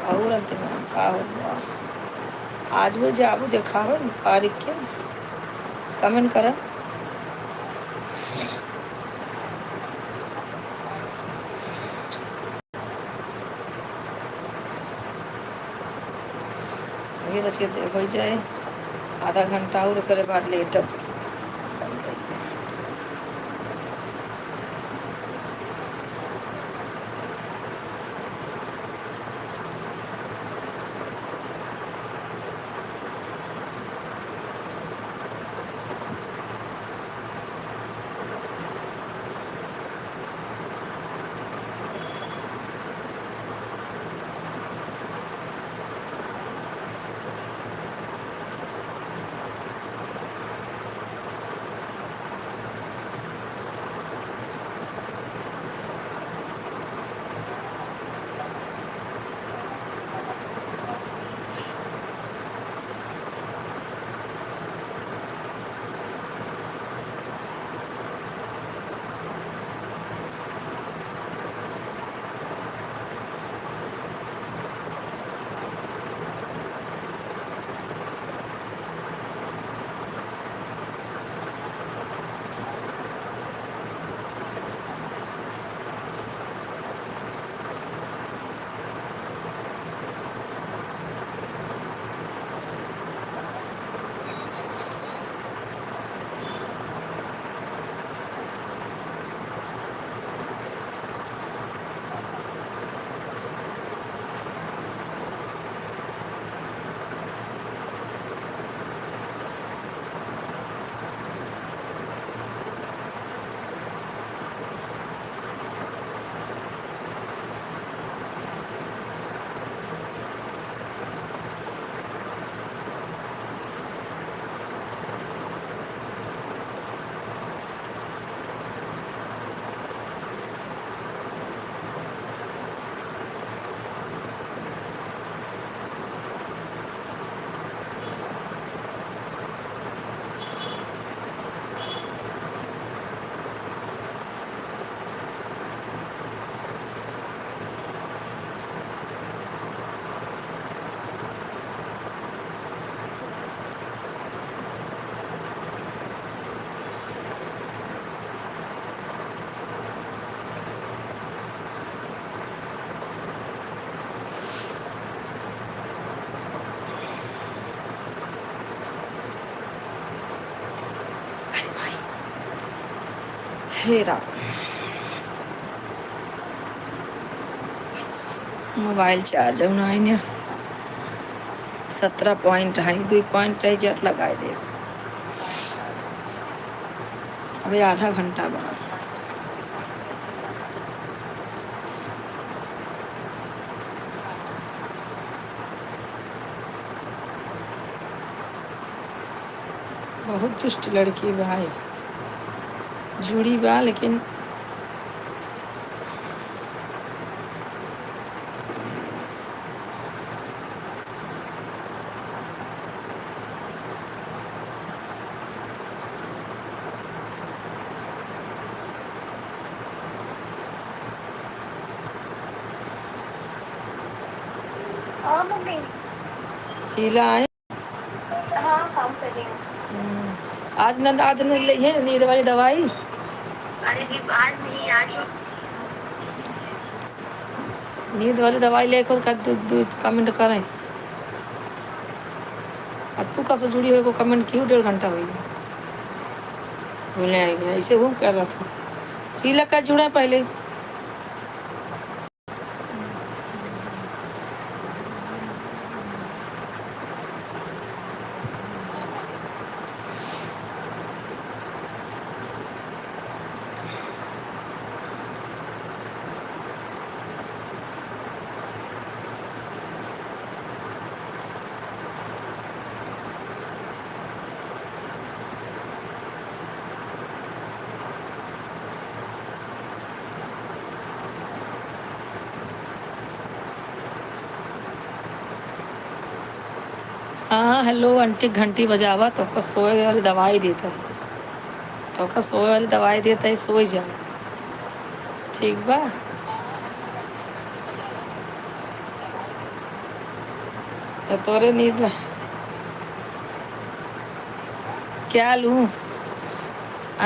और अंतिम का होगा आज भी जाबू देखावे पारिक के कमेंट कर। ये रच के हो जाए आधा घंटा और करे बाद लेट हेरा मोबाइल चार्ज होना 17 पॉइंट है 2 पॉइंट रह जात लगा दे अभी आधा घंटा बाद बहुत दुष्ट लड़की भाई जुड़ी बा लेकिन हाँ मम्मी। शीला आए हाँ काम कर रही हूँ। आज न ली है नींद वाली दवाई अरे आज नहीं आज नींद वाली दवाई लेकर कमेंट करें और तू कब से जुड़ी हो को कमेंट क्यों 1.5 घंटा हो गया भूलने आ गया ऐसे वो कर रहा था शीला का जुड़ा पहले हाँ हेलो आंटी घंटी बजावा तो का सोए वाली दवाई देता है तो का सोए वाली दवाई देता है सो जा ठीक बा तो तोरे नींद क्या लूँ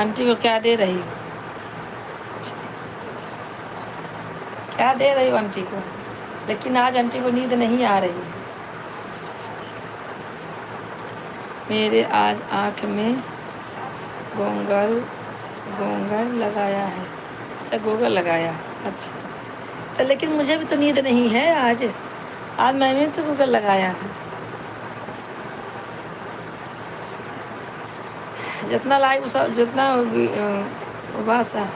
आंटी को क्या दे रही क्या दे रही हो आंटी को लेकिन आज आंटी को नींद नहीं आ रही मेरे आज आँख में गोंगल गोंगल लगाया है अच्छा गोगल लगाया अच्छा तो लेकिन मुझे भी तो नींद नहीं है आज मैंने तो गोगल लगाया है जितना लाइव जितना बस है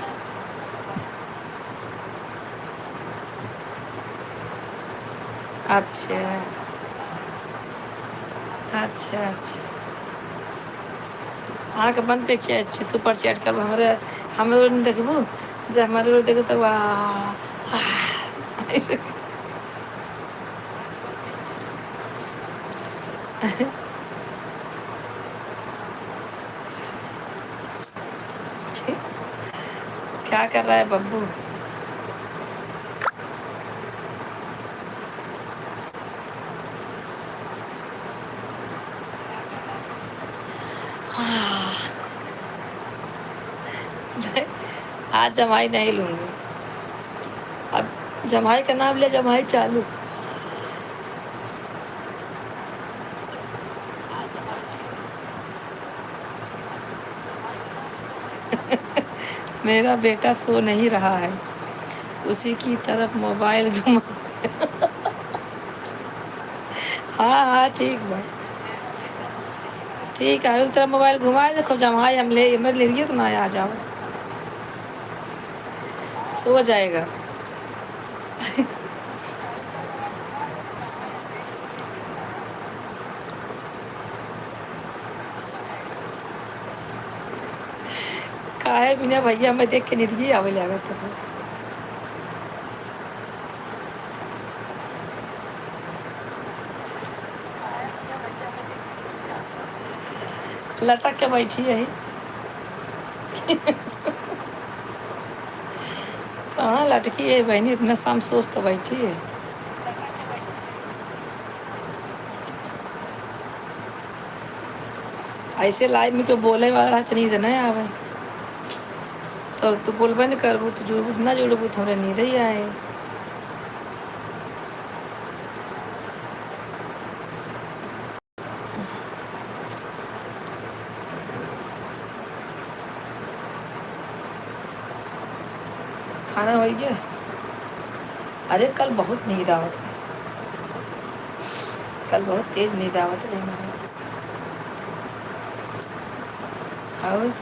अच्छा अच्छा अच्छा आँख बंद कर सुपर चैट कर हमारे देखबू जब हमारे देखो तो वाह क्या कर रहा है बब्बू आज जमाई नहीं लूँगी अब जमाई का नाम ले जमाई चालू मेरा बेटा सो नहीं रहा है उसी की तरफ मोबाइल घुमा हाँ हाँ ठीक बा ठीक है एक तरफ मोबाइल घुमाए देखो जमाई हम ले लिए तो ना आ जाओ सो जाएगा काहे बिना भैया मैं देख के नींद आवे लागत है लटक के बैठी है कहाँ लटकी है बहनी इतना शाम सोच तो बैठी है ऐसे लाइव में कोई बोले वाला है तो नींद नहीं आवे तो तू बोलबे नहीं करबू तो जुड़बू ना जुड़बू तो हमरा नींद ही आए खाना हो गया। अरे कल बहुत नींद आवत रही, कल बहुत तेज नींद आवत रही मुझे। और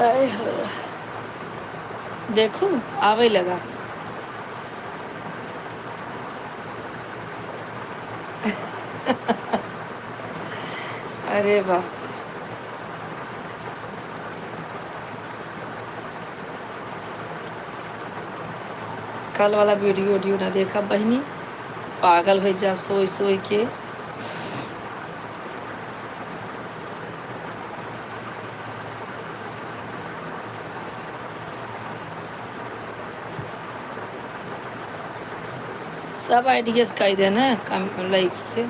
आय हो, देखू आवे लगा। अरे बाप, कल वाला वीडियो वीडियो ना देखा बहनी, पागल हो जा सोई सोई के। सब आइडियाज कह देना कम लड़की के।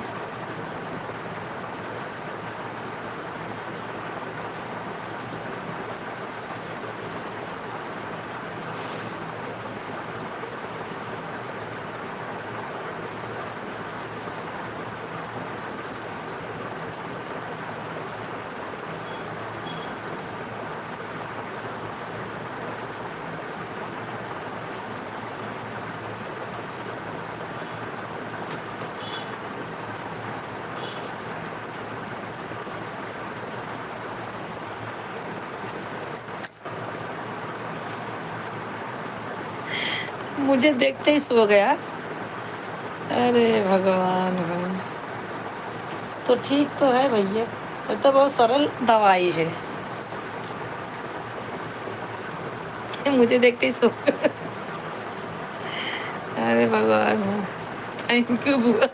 मुझे देखते ही सो गया। अरे भगवान भगवान। तो ठीक तो है भैया, ये तो बहुत सरल दवाई है। मुझे देखते ही सो अरे भगवान, थैंक यू बुआ।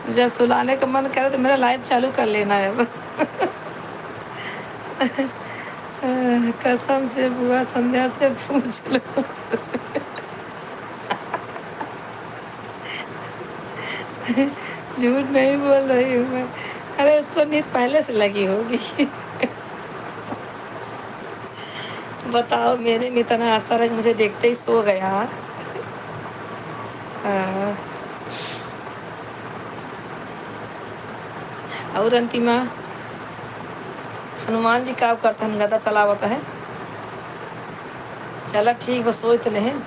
जब सुलाने का मन करे तो मेरा लाइव चालू कर लेना है बस। कसम से बुआ संध्या से पूछ लो। झूठ नहीं बोल रही हूँ मैं। अरे उसको नींद पहले से लगी होगी। बताओ मेरे में इतना असर है, मुझे देखते ही सो गया। हाँ। और अंतिमा, हनुमान जी का करता है, गदा चलावता है। चला ठीक बस सोच तो लें।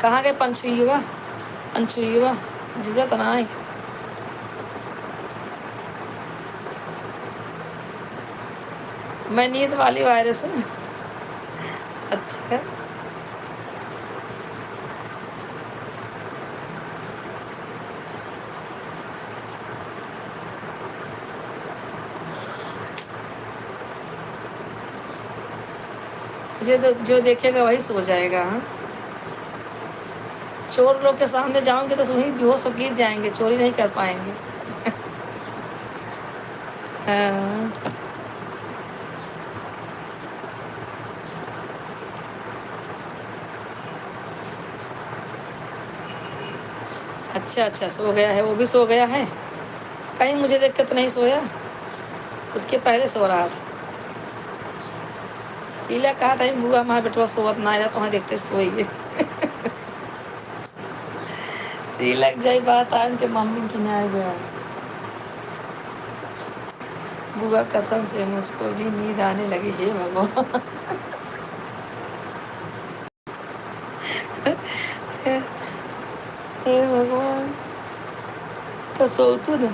कहाँ गए पंचुआ पंचुआ, जुड़ा तो ना है। मैं नींद वाली वायरस हूँ। अच्छा, जो देखेगा वही सो जाएगा। हाँ, चोर लोग के सामने जाओगे तो वही बेहोश हो गिर जाएंगे, चोरी नहीं कर पाएंगे। हाँ। अच्छा अच्छा, सो गया है, वो भी सो गया है। कहीं मुझे देख के तो नहीं सोया, उसके पहले सो रहा था। शीला कहा था बुआ हमारा बेटवा सोवत ना आया, तो वहाँ देखते सोई गए। शीलक जाई बात आ उनके मम्मी की नहीं गया। बुआ कसम से मुझको भी नींद आने लगी, हे भगवान। हे भगवान, तो सो तू ना,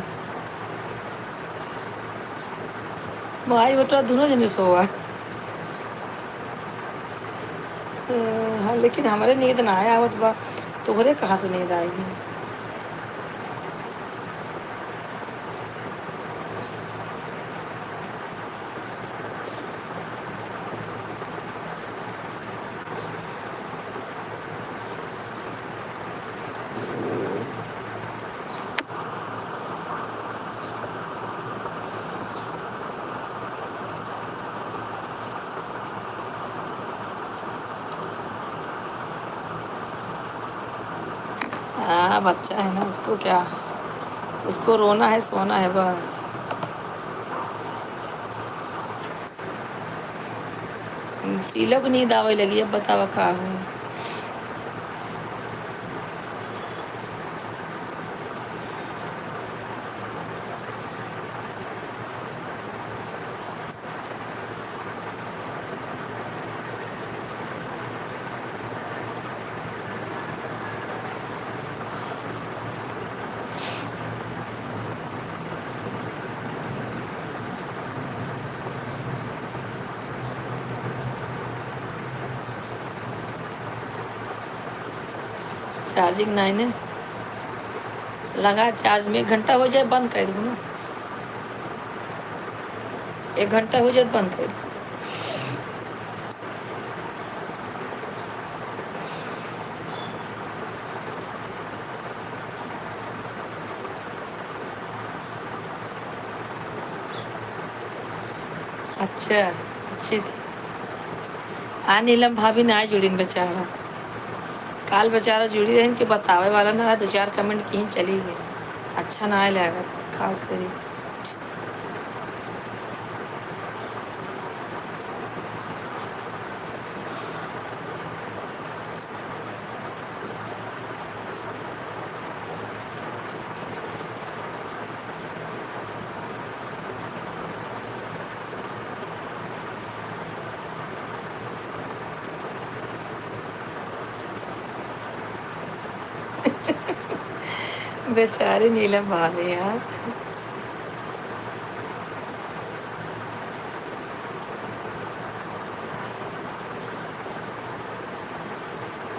माई बेटा दोनों जने सोआ। हाँ, लेकिन हमारे नींद ना आया आवत बा, तोहरे कहाँ से नींद आएगी। हाँ बच्चा है ना, उसको क्या, उसको रोना है सोना है बस। शीला को नींद आवे लगी, अब बतावा का है। चार्जिंग नहीं है, लगा चार्ज में 1 घंटा हो जाए बंद कर दूँ ना, 1 घंटा हो जाए तो बंद कर दूँ। अच्छा, अच्छी थी। नीलम भाभी ना जुड़ीन बेचारा, काल बेचारा जुड़ी रहन के बतावे वाला ना, 2-4 कमेंट की चली गई। अच्छा ना लगा, का करी। बेचारी नीलम भाभी यार।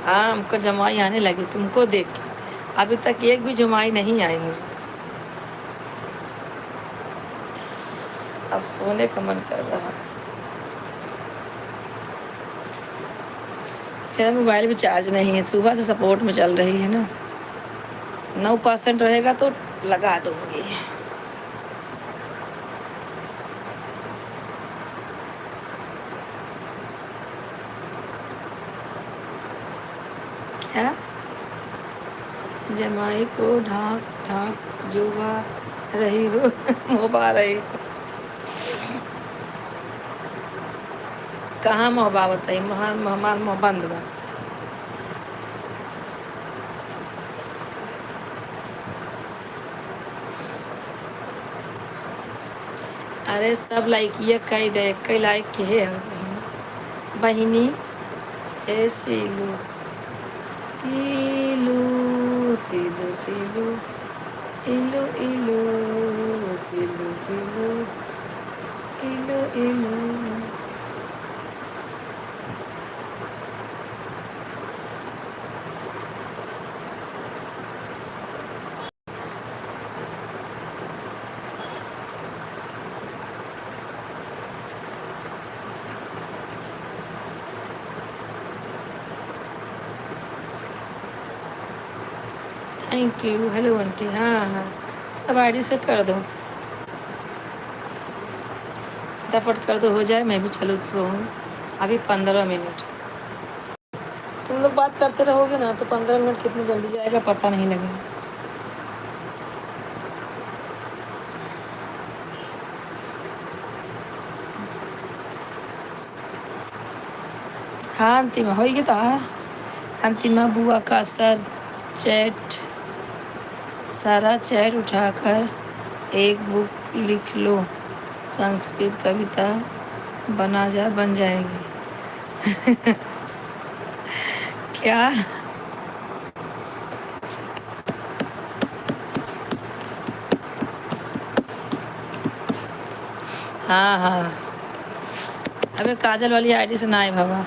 हाँ, हमको जमाई आने लगी तुमको देख के, अभी तक एक भी जमाई नहीं आई मुझे। अब सोने का मन कर रहा है। मेरा मोबाइल भी चार्ज नहीं है, सुबह से सपोर्ट में चल रही है ना, 9% रहेगा तो लगा दूंगी। क्या जमाई को ढाक ढाक जुबा रही हो मोबा रही हो। कहाँ मोहबा बताई, हमार मोह बंद बा। अरे सब लाइकिया कई दे, कई लाइक के है बहिनी, बहिनी ए सीलू, इलू सीलू सीलू, इलू इलू सीलू सीलू, इलू इलू। Thank you. Hello aunty. हाँ हाँ, सब आईडी से कर दो, फटाफट कर दो, हो जाए मैं भी चलूँ सोऊं। अभी 15 मिनट, तुम लोग बात करते रहोगे ना तो 15 मिनट कितनी जल्दी जाएगा पता नहीं लगेगा। हाँ अंतिमा होगी तो अंतिमा बुआ का सारा चैट उठाकर एक बुक लिख लो, संस्कृत कविता बन जाएगी। क्या? हाँ हाँ, अबे काजल वाली आईडी से ना आए बाबा,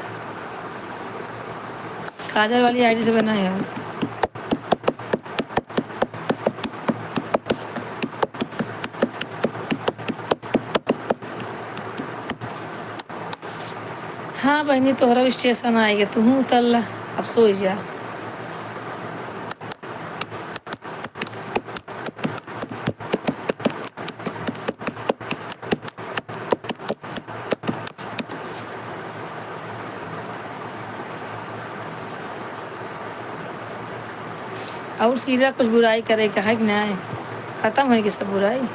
काजल वाली आईडी से बनाए हो। हाँ बहनी, तोहरा स्टेशन आएगा, तू उतरला, अब सो जा। और सीधा कुछ बुराई करे का है कि नहीं, खत्म है कि सब बुराई।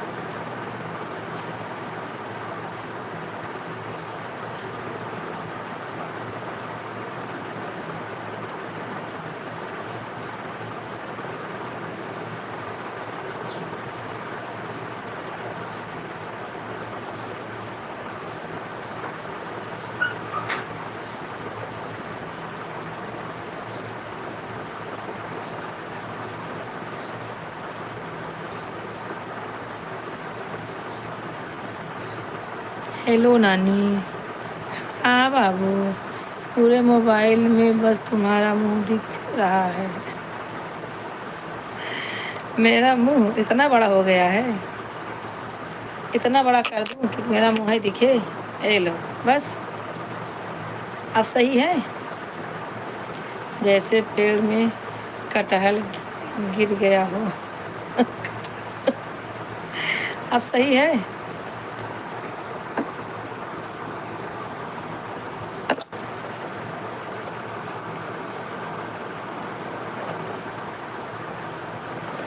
हेलो नानी। हाँ बाबू, पूरे मोबाइल में बस तुम्हारा मुंह दिख रहा है। मेरा मुंह इतना बड़ा हो गया है, इतना बड़ा कर दूं कि मेरा मुंह ही दिखे। ए लो, बस अब सही है। जैसे पेड़ में कटहल गिर गया हो। अब सही है।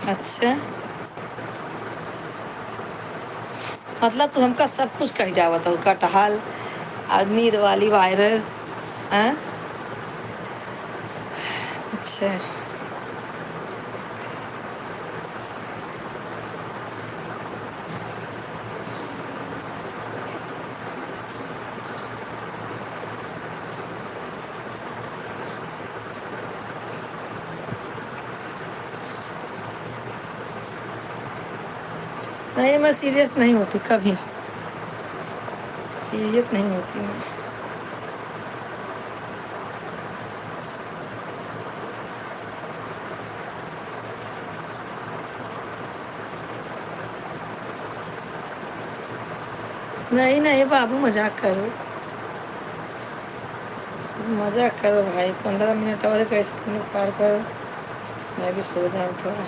अच्छा, मतलब तू हमका सब कुछ कह जावत हो, कटहल, नींद वाली वायरस। हाँ, अच्छा। नहीं, मैं सीरियस नहीं होती कभी, सीरियस नहीं होती मैं। नहीं नहीं बाबू, मजाक करो, मजाक करो भाई। 15 मिनट और कैसे तुम लोग पार करो, मैं भी सो जाऊँ थोड़ा।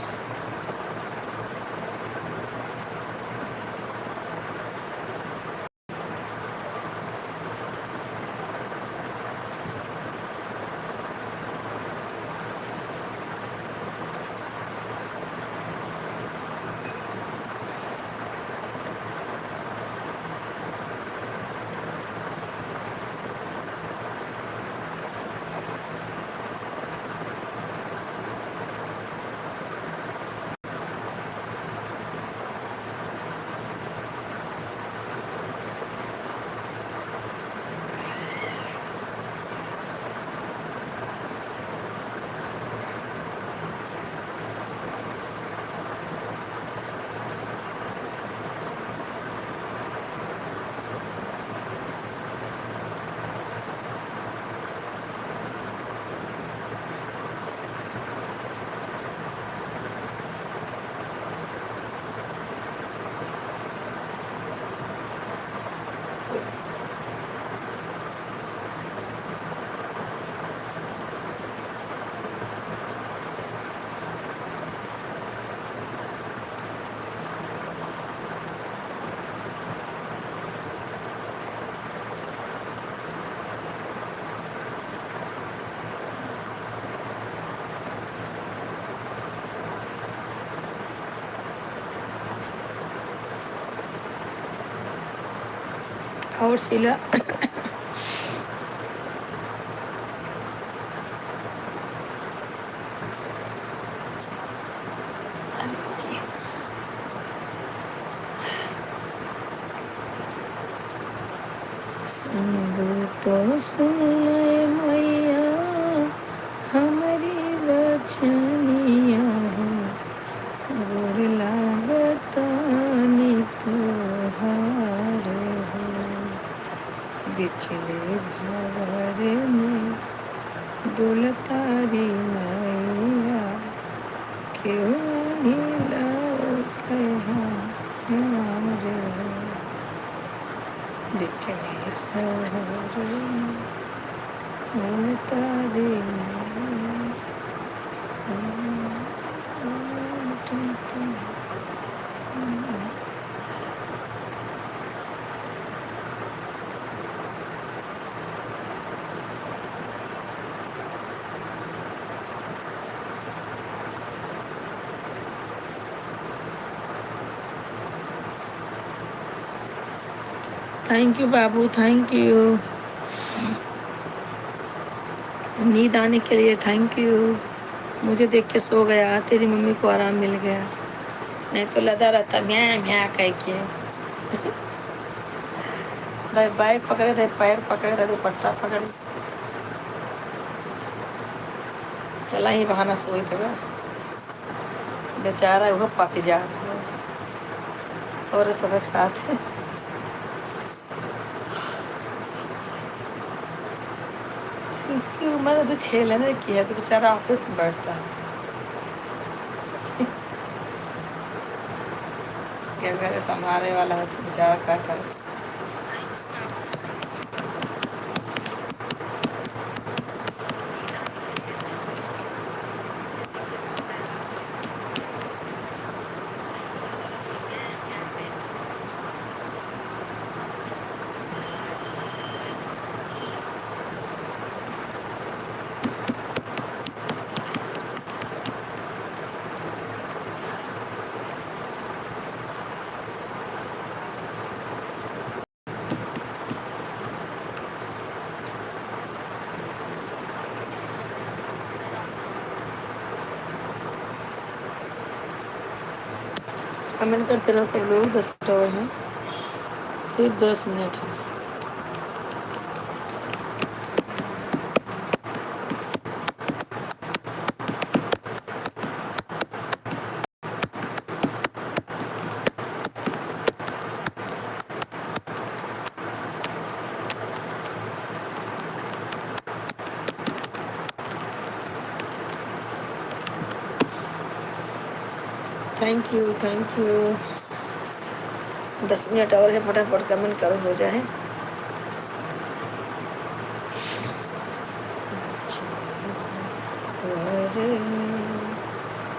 और शीला, सुन दो तो सुन ले मैया, हमारी बचनिया हो, गोड़ लागतानी तोहार हो, बिचले भंवर में डोलतारी नैया, क्यों नहीं लौके हमार हो, बिचले शहर में डोलतारी नैया। Thank you Babu, thank you. नींद आने के लिए थैंक यू। मुझे देख के सो गया, तेरी मम्मी को आराम मिल गया, नहीं तो लदा रहता म्या म्या कह के। दाई बैग पकड़े थे, पैर पकड़े थे, दुपट्टा पकड़े, चला ही बहाना सोई था। बेचारा वो पक जात हो थोड़े सबक साथ है। इसकी उम्र अभी खेलने की है तो बेचारा ऑफिस में बैठता है। क्या घर संभालने वाला है तो बेचारा क्या करे। कमेंट करते रहो सब लोग। 10 मिनट और हैं, सिर्फ 10 मिनट है। Thank you, thank you. 10 minute और है, फटाफट कमेंट करो हो जाए।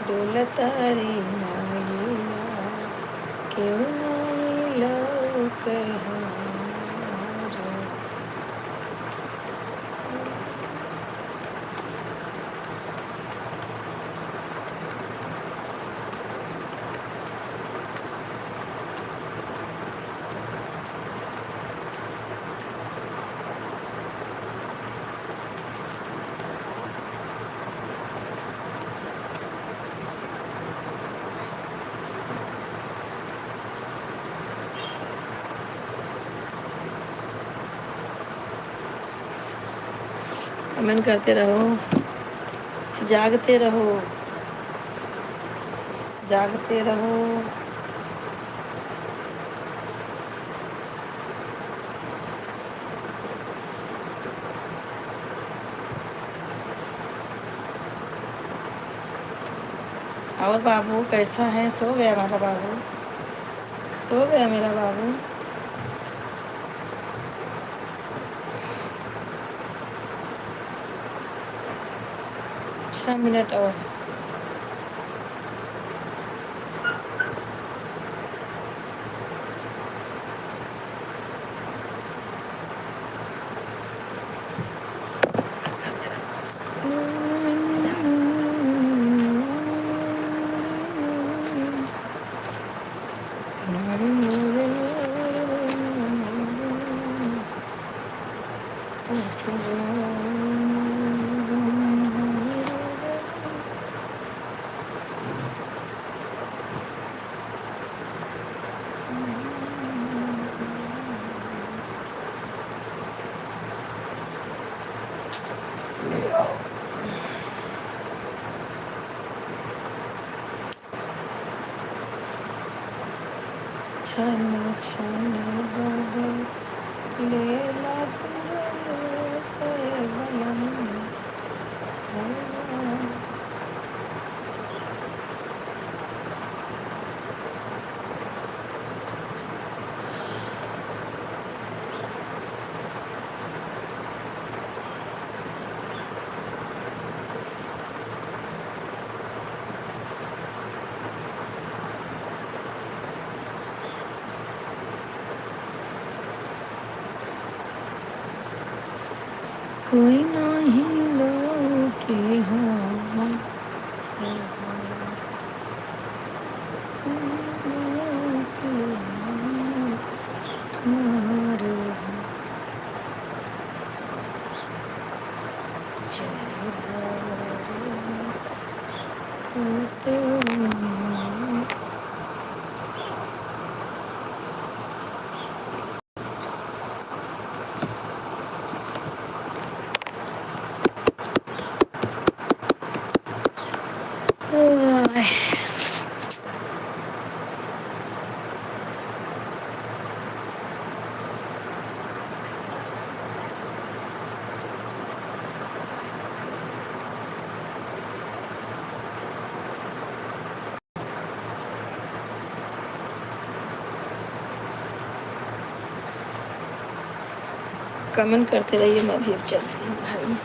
डोलतारी माया क्यों नहीं लौके हमारो। कमेंट करते रहो, जागते रहो, जागते रहो। और बाबू कैसा है? सो गया हमारा बाबू? सो गया मेरा बाबू? 6 मिनट और। छन छन बदलेला तेरे बलम। कोई नहीं लौके हमारे। कमेंट करते रहिए, मैं भी अब चलती हूँ भाई।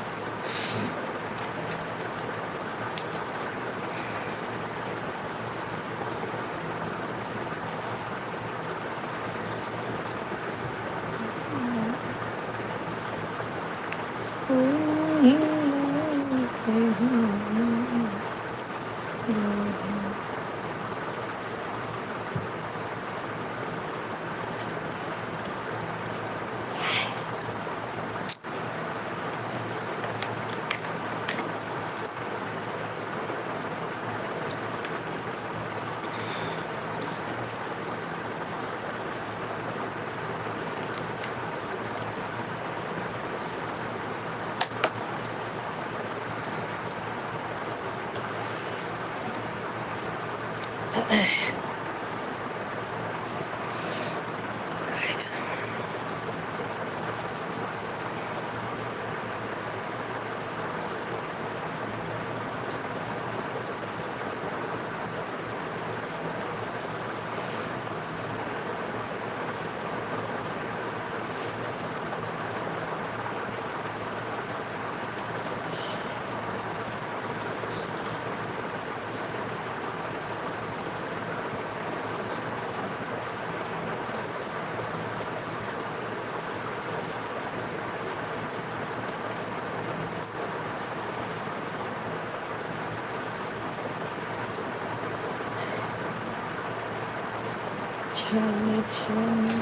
छाने छाने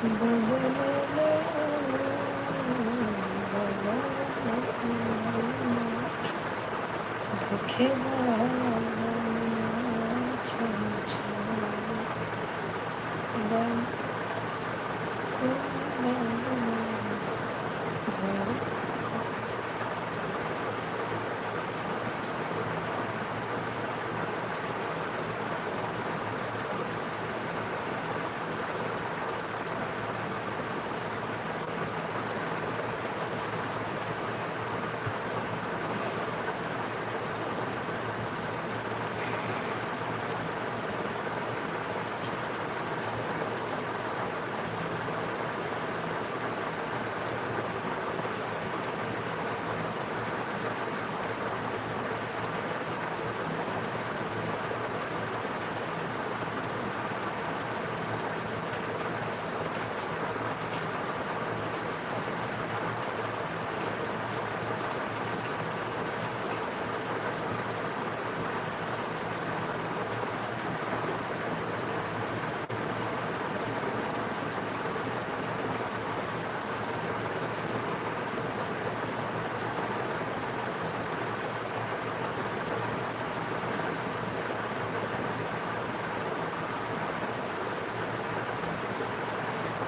बदले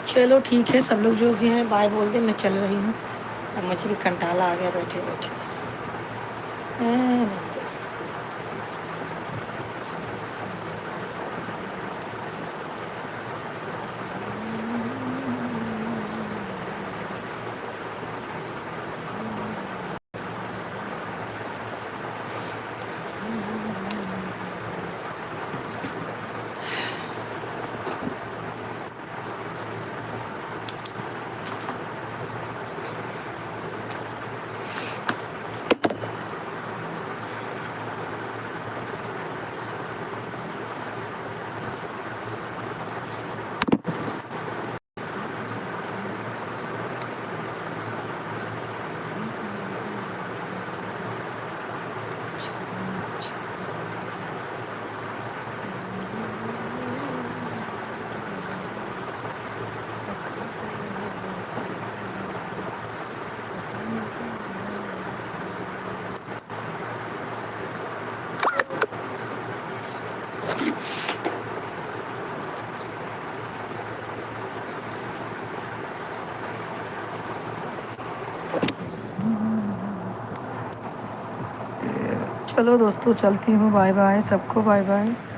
चलो ठीक है, सब लोग जो भी हैं बाय बोल दे, मैं चल रही हूँ। अब मुझे भी कंटाला आ गया बैठे बैठे। नहीं तो चलो दोस्तों, चलती हूँ। बाय बाय सबको, बाय बाय।